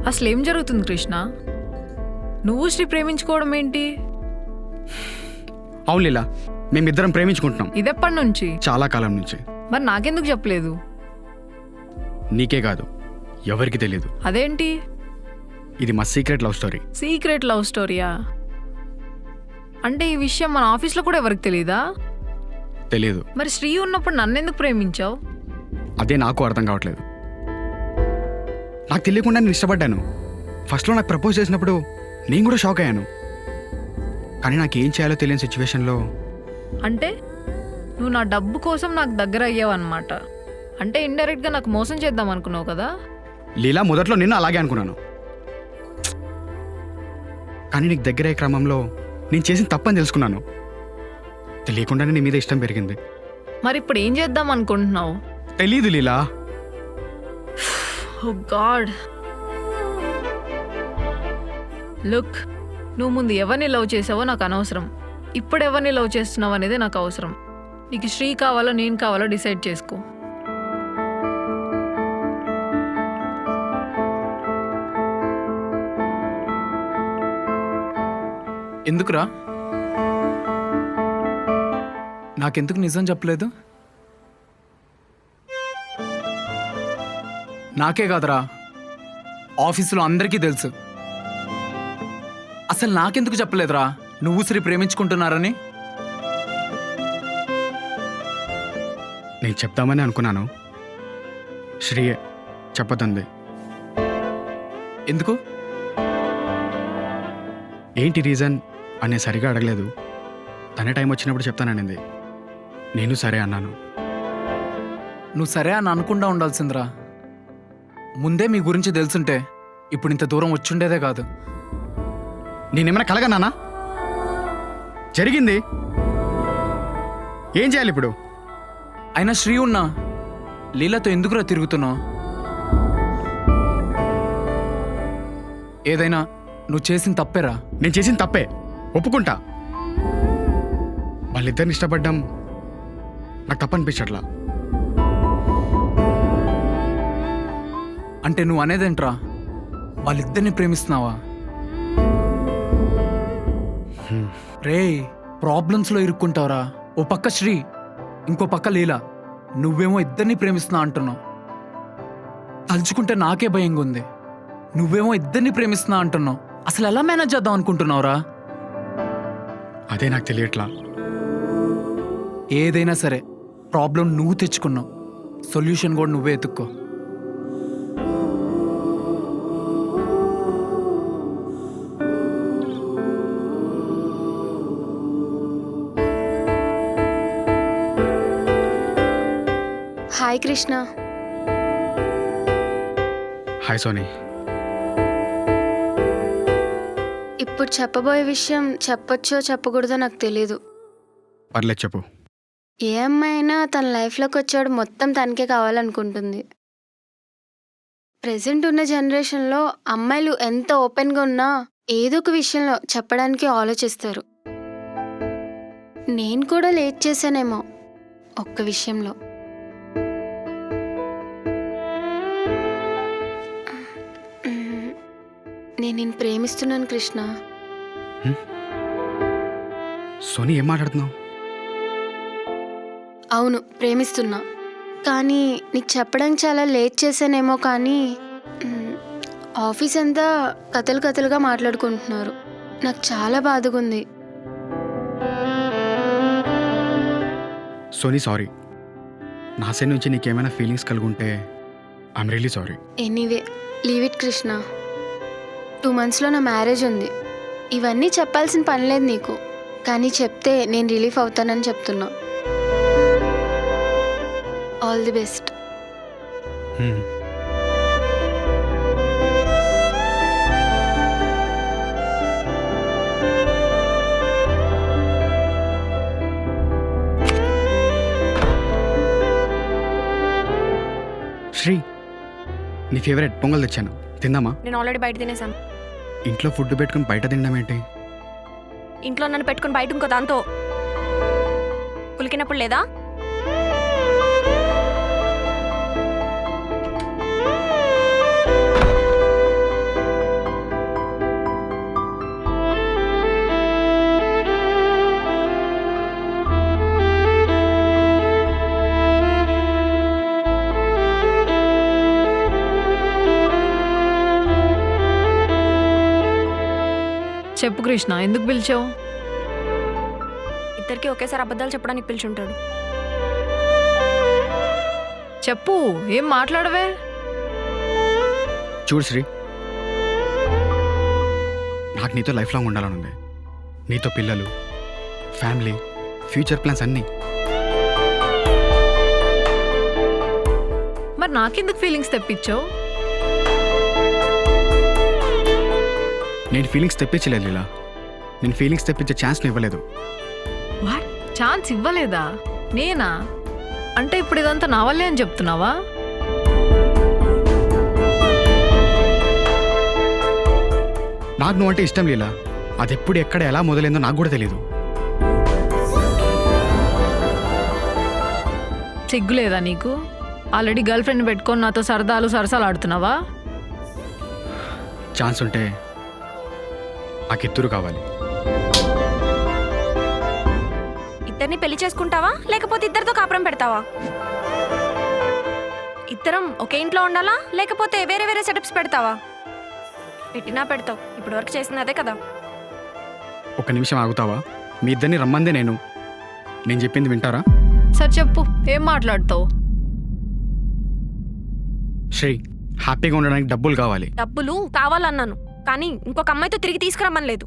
అసలు ఏం జరుగుతుంది కృష్ణ? నువ్వు శ్రీ ప్రేమించుకోవడం ఏంటి? అవును లీలా, మేమిద్దరం ప్రేమించుకుంటున్నాం ఇదెప్పటి నుంచి? చాలా కాలం నుంచి. మరి నాకెందుకు చెప్పలేదు? నీకే కాదు, ఎవరికి తెలియదు. అదేంటి? ఇది మా secret love story. Secret love స్టోరీయా? అంటే ఈ విషయం మన ఆఫీస్లో కూడా ఎవరికి తెలీదా? తెలియదు. మరి శ్రీ ఉన్నప్పుడు నన్నెందుకు ప్రేమించావు? అదే నాకు అర్థం కావట్లేదు. నాకు తెలియకుండా నేను ఇష్టపడ్డాను. ఫస్ట్లో నాకు ప్రపోజ్ చేసినప్పుడు నేను కూడా షాక్ అయ్యాను. కానీ నాకు ఏం చేయాలో తెలియని సిచ్యువేషన్లో. అంటే నువ్వు నా డబ్బు కోసం నాకు దగ్గర అయ్యావు అనమాట. అంటే ఇండైరెక్ట్గా నాకు మోసం చేద్దాం అనుకున్నావు కదా? లీలా, మొదట్లో నిన్ను అలాగే అనుకున్నాను. కానీ నీకు దగ్గర అయ్యే క్రమంలో నేను చేసిన తప్పని తెలుసుకున్నాను. తెలియకుండానే నీ మీద ఇష్టం పెరిగింది. మరి ఇప్పుడు ఏం చేద్దాం అనుకుంటున్నావు? తెలీదు లీలా. ఓ గాడ్. లుక్, నువ్వు ముందు ఎవరిని లవ్ చేసావో నాకు అనవసరం. ఇప్పుడు ఎవరిని లవ్ చేస్తున్నావు అనేది నాకు అవసరం. నీకు శ్రీ కావాలో నేను కావాలో డిసైడ్ చేసుకో. ఎందుకురా? నాకెందుకు నిజం చెప్పలేదు? నాకే కాదురా, ఆఫీసులో అందరికీ తెలుసు. అసలు నాకెందుకు చెప్పలేదురా నువ్వు శ్రీ ప్రేమించుకుంటున్నారని? నేను చెప్తామని అనుకున్నాను. శ్రీయే చెప్పదంది. ఎందుకు? ఏంటి రీజన్ అని సరిగా అడగలేదు. తనే టైం వచ్చినప్పుడు చెప్తాననింది. నేను సరే అన్నాను. నువ్వు సరే అని అనుకుండా ఉండాల్సిందిరా. ముందే మీ గురించి తెలుసుంటే ఇప్పుడు ఇంత దూరం వచ్చుండేదే కాదు. నేనేమైనా కలగన్నానా? జరిగింది. ఏం చేయాలి ఇప్పుడు? అయినా శ్రీ ఉన్నా లీలతో ఎందుకురా తిరుగుతున్నావు? ఏదైనా నువ్వు చేసిన తప్పేరా. నేను చేసిన తప్పే, ఒప్పుకుంటా. వాళ్ళిద్దరిని ఇష్టపడ్డం నాకు తప్పనిపించట్లా. అంటే నువ్వు అనేదేంట్రా? వాళ్ళిద్దరిని ప్రేమిస్తున్నావా? రే, ప్రాబ్లమ్స్లో ఇరుక్కుంటావురా. ఓ పక్క శ్రీ, ఇంకో పక్క లీలా. నువ్వేమో ఇద్దరిని ప్రేమిస్తున్నా అంటున్నావు. తలుచుకుంటే నాకే భయంగా ఉంది. నువ్వేమో ఇద్దరిని ప్రేమిస్తున్నా అంటున్నావు. అసలు ఎలా మేనేజ్ చేద్దాం అనుకుంటున్నావురా? అదే నాకు తెలియట్లా. ఏదైనా సరే ప్రాబ్లం నువ్వు తెచ్చుకున్నావు, సొల్యూషన్ కూడా నువ్వే ఎత్తుక్కో. హాయ్ కృష్ణ. హాయ్ సోనీ. ఇప్పుడు చెప్పబోయే విషయం చెప్పొచ్చో చెప్పకూడదో నాకు తెలీదు. పర్లేదు చెప్పు. ఏ అమ్మాయి అయినా తన లైఫ్లోకి వచ్చాడు మొత్తం తనకే కావాలనుకుంటుంది. ప్రెసెంట్ ఉన్న జనరేషన్లో అమ్మాయిలు ఎంత ఓపెన్గా ఉన్నా ఏదో ఒక విషయంలో చెప్పడానికి ఆలోచిస్తారు. నేను కూడా లేట్ చేశానేమో ఒక్క విషయంలో. నేను నిన్ను ప్రేమిస్తున్నాను కృష్ణ. సోనీ, ఏం మాట్లాడుతున్నావు? అవును, ప్రేమిస్తున్నా. కానీ నీకు చెప్పడానికి చాలా లేట్ చేశానేమో, కానీ ఆఫీస్ అంతా కథలు కథలుగా మాట్లాడుకుంటున్నారు. నాకు చాలా బాధగా ఉంది. Sony sorry. నా సైడ్ నుంచి నీకేమైనా ఫీలింగ్స్ కలుగుంటే I'm really sorry. Anyway leave it Krishna. 2 monthsలో నా మ్యారేజ్ ఉంది. ఇవన్నీ చెప్పాల్సిన పని లేదు నీకు, కానీ చెప్తే నేను రిలీఫ్ అవుతానని చెప్తున్నా. All the best. శ్రీ, నీ ఫేవరెట్ పొంగల్ తెచ్చాను, తిందామా? నేను ఆల్రెడీ బయట తినేసాను. ఇంట్లో ఫుడ్ పెట్టుకుని బయట తినడం ఏంటి? ఇంట్లో నన్ను పెట్టుకుని బయట ఇంకో దాంతో కులికినప్పుడు లేదా? చెప్పు కృష్ణ, ఎందుకు పిలిచావు? ఇద్దరికి ఒకేసారి అబద్ధాలు చెప్పడానికి పిలిచుంటాడు. చెప్పు, ఏం మాట్లాడవే? చూడు శ్రీ, నాకు నీతో లైఫ్ లాంగ్ ఉండాలని ఉంది. నీతో పిల్లలు, ఫ్యామిలీ, ఫ్యూచర్ ప్లాన్స్ అన్నీ. మరి నాకెందుకు ఫీలింగ్స్ తెప్పించావు? నేను ఫీలింగ్స్ తెప్పించలేదు లీలా. నేను ఫీలింగ్స్ తెప్పించే ఛాన్స్ ఇవ్వలేదు. వాట్? ఛాన్స్ ఇవ్వలేదా? నేనా? అంటే ఇప్పుడు ఇదంతా నా వల్లే అని చెప్తున్నావా? నాకు నువ్వు అంటే ఇష్టం లీలా. అది ఎప్పుడు ఎక్కడ ఎలా మొదలైందో నాకు కూడా తెలియదు. సిగ్గులేదా నీకు? ఆల్రెడీ గర్ల్ ఫ్రెండ్ పెట్టుకొని నాతో సరసాలు ఆడుతున్నావా? ఛాన్స్ ఉంటే నాకిద్దరు కావాలి. ఇద్దరిని పెళ్లి చేసుకుంటావా లేకపోతే ఇద్దరితో కాపురం పెడతావా? ఇద్దరం ఒకే ఇంట్లో ఉండాలా లేకపోతే వేరే వేరే సెటప్స్ పెడతావా? పెట్టినా పెడతావు. ఇప్పటి వరకు చేసింది అదే కదా. ఒక నిమిషం ఆగుతావా? మీ ఇద్దరిని రమ్మందే నేను చెప్పింది వింటారా? సరే చెప్పు, ఏం మాట్లాడతావు? శ్రీ, హ్యాపీగా ఉండడానికి డబ్బులు కావాలి. డబ్బులు కావాలన్నాను, కానీ ఇంకొక అమ్మాయితో తిరిగి తీసుకురమ్మని లేదు.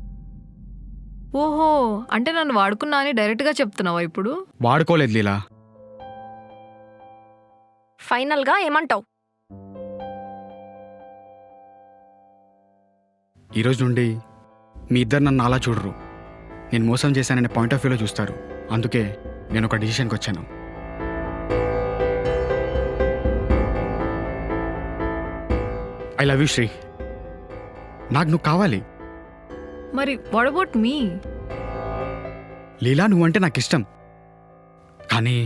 ఓహో, అంటే నన్ను వాడుకున్నా అని డైరెక్ట్గా చెప్తున్నావా ఇప్పుడు? వాడుకోలేదు లీలా. ఫైనల్గా ఏమంటావు? ఈరోజు నుండి మీ ఇద్దరు నన్ను అలా చూడరు. నేను మోసం చేశాననే పాయింట్ ఆఫ్ వ్యూలో చూస్తారు. అందుకే నేను ఒక డిసిషన్కి వచ్చాను. I love you Sri. నాకు నువ్వు కావాలి. మరి వాట్ అబౌట్ మీ? లీలా, నువ్వంటే నాకు ఇష్టం, కానీ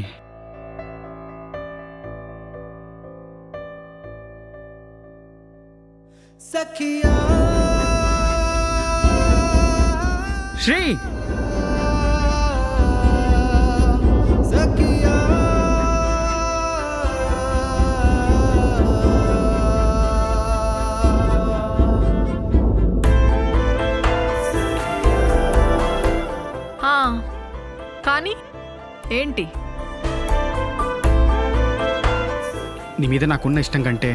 శ్రీ, కానీ ఏంటి? నీ మీద నాకున్న ఇష్టం కంటే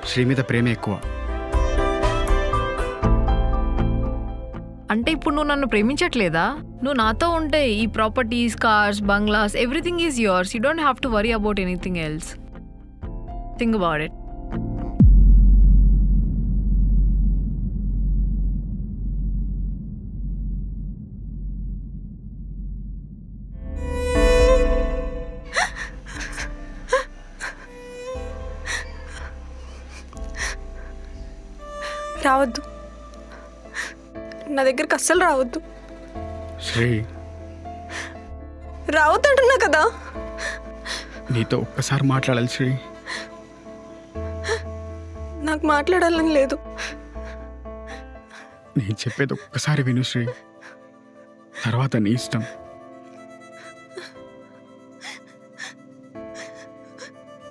శ్రీ మీద ప్రేమ ఎక్కువ. అంటే ఇప్పుడు నువ్వు నన్ను ప్రేమించట్లేదా? నువ్వు నాతో ఉంటే ఈ properties, cars, bungalows, everything is yours. You don't have to worry about anything else. Think about it. రావద్దు, నా దగ్గరికి అస్సలు రావద్దు. శ్రీ, రావద్దు అంటున్నా కదా. నీతో ఒక్కసారి మాట్లాడాలి శ్రీ. నాకు మాట్లాడాలని లేదు. నేను చెప్పేది ఒక్కసారి విను శ్రీ, తర్వాత నీ ఇష్టం.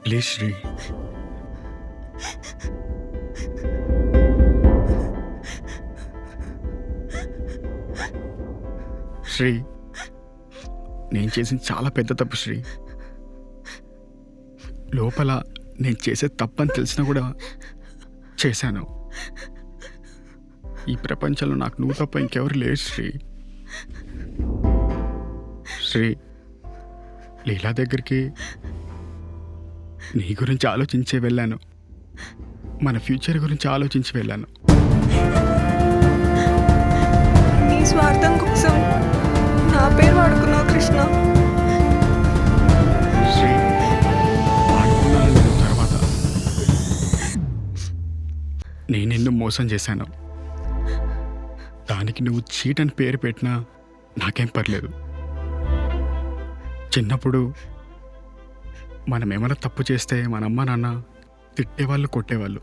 ప్లీజ్ శ్రీ. శ్రీ, నేను చేసిన చాలా పెద్ద తప్పు శ్రీ. లోపల నేను చేసే తప్పని తెలిసినా కూడా చేశాను. ఈ ప్రపంచంలో నాకు నువ్వు తప్ప ఇంకెవరు లేరు శ్రీ. శ్రీ, లీలా దగ్గరికి నీ గురించి ఆలోచించే వెళ్ళాను, మన ఫ్యూచర్ గురించి ఆలోచించి వెళ్ళాను. నీ స్వార్థం కోసం నా పేరు వాడుకున్నావు కృష్ణ. శ్రీ, వాడుకున్నాను నేను తర్వాత. నేను నిన్ను మోసం చేశాను. దానికి నువ్వు చీట్ అని పేరు పెట్టినా నాకేం పర్లేదు. చిన్నప్పుడు మనం ఏమైనా తప్పు చేస్తే మన అమ్మ నాన్న తిట్టేవాళ్ళు, కొట్టేవాళ్ళు,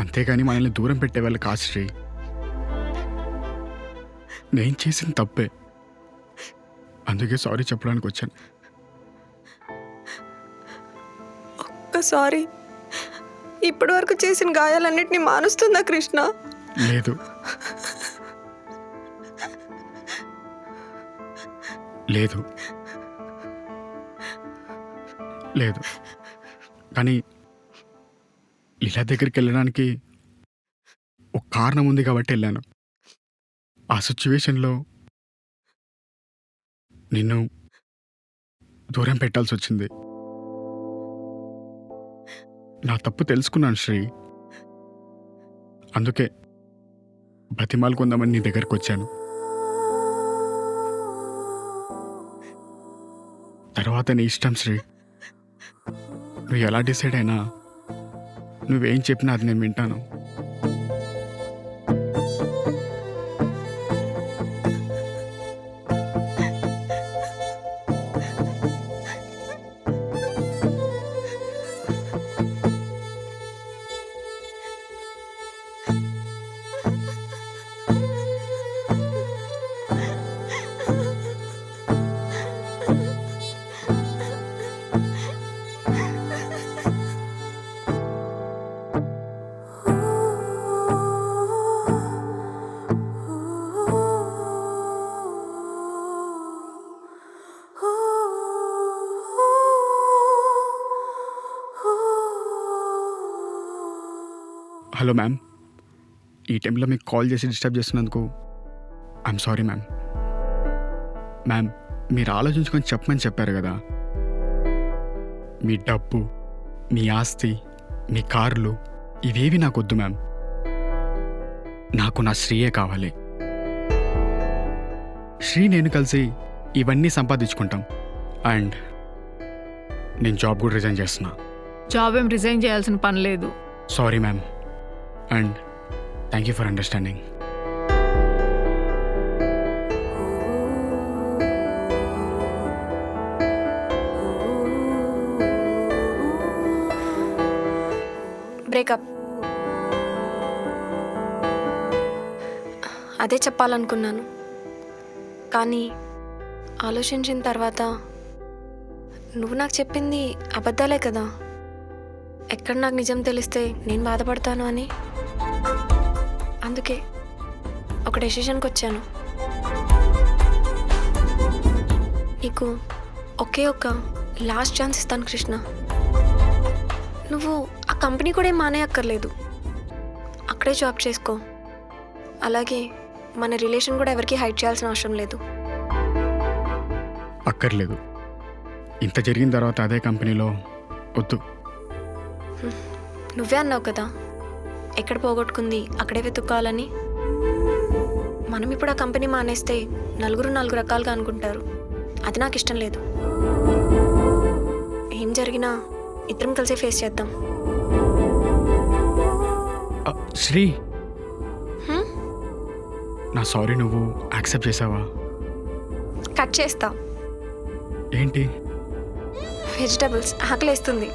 అంతేగాని మనల్ని దూరం పెట్టేవాళ్ళు కాదు శ్రీ. నేను చేసిన తప్పే, అందుకే సారీ చెప్పడానికి వచ్చాను. ఒక్కసారి ఇప్పటి వరకు చేసిన గాయాలన్నిటినీ మానుస్తుందా కృష్ణ? లేదు, లేదు, లేదు. కానీ లీలా దగ్గరికి వెళ్ళడానికి ఒక కారణం ఉంది కాబట్టి వెళ్ళాను. ఆ సిచ్యువేషన్లో నిన్ను దూరం పెట్టాల్సి వచ్చింది. నా తప్పు తెలుసుకున్నాను శ్రీ. అందుకే బతిమాలుకుందామని నీ దగ్గరికి వచ్చాను. తర్వాత నీ ఇష్టం శ్రీ. నువ్వు ఎలా డిసైడ్ అయినా, నువ్వేం చెప్పినా అది నేను వింటాను. హలో మ్యామ్, ఈ టైంలో మీకు కాల్ చేసి డిస్టర్బ్ చేస్తున్నందుకు ఐఎమ్ సారీ మ్యామ్. మ్యామ్, మీరు ఆలోచించుకొని చెప్పమని చెప్పారు కదా. మీ డబ్బు, మీ ఆస్తి, మీ కార్లు ఇవేవి నాకు వద్దు మ్యామ్. నాకు నా శ్రీయే కావాలి. శ్రీ నేను కలిసి ఇవన్నీ సంపాదించుకుంటాం. అండ్ నేను జాబ్ కూడా రిజైన్ చేస్తున్నా. జాబ్ ఏం రిజైన్ చేయాల్సిన పని లేదు. Sorry ma'am, and thank you for understanding. Breakup. అదే చెప్పాలనుకున్నాను, కానీ ఆలోచించిన తర్వాత నువ్వు నాకు చెప్పింది అబద్ధాలే కదా. ఎక్కడ నాకు నిజం తెలిస్తే నేను బాధపడతాను అని అందుకే ఒక డెసిషన్కి వచ్చాను. నీకు ఒకే ఒక లాస్ట్ ఛాన్స్ ఇస్తాను కృష్ణ. నువ్వు ఆ కంపెనీ కూడా ఏం మానేయక్కర్లేదు, అక్కడే జాబ్ చేసుకో. అలాగే మన రిలేషన్ కూడా ఎవరికి హైడ్ చేయాల్సిన అవసరం లేదు. అక్కర్లేదు. ఇంత జరిగిన తర్వాత అదే కంపెనీలో వద్దు. నువ్వే అన్నావు కదా, ఎక్కడ పోగొట్టుకుంది అక్కడే వెతుక్కోవాలని. మనం ఇప్పుడు ఆ కంపెనీ మానేస్తే నలుగురు రకాలుగా అనుకుంటారు. అది నాకు ఇష్టం లేదు. ఏం జరిగినా ఇద్దరం కలిసి ఫేస్ చేద్దాం. శ్రీ, నా సారీ నువ్వు యాక్సెప్ట్ చేసావా? కట్ చేస్తా. ఏంటి? వెజిటబుల్స్ ఆకలేస్తుంది.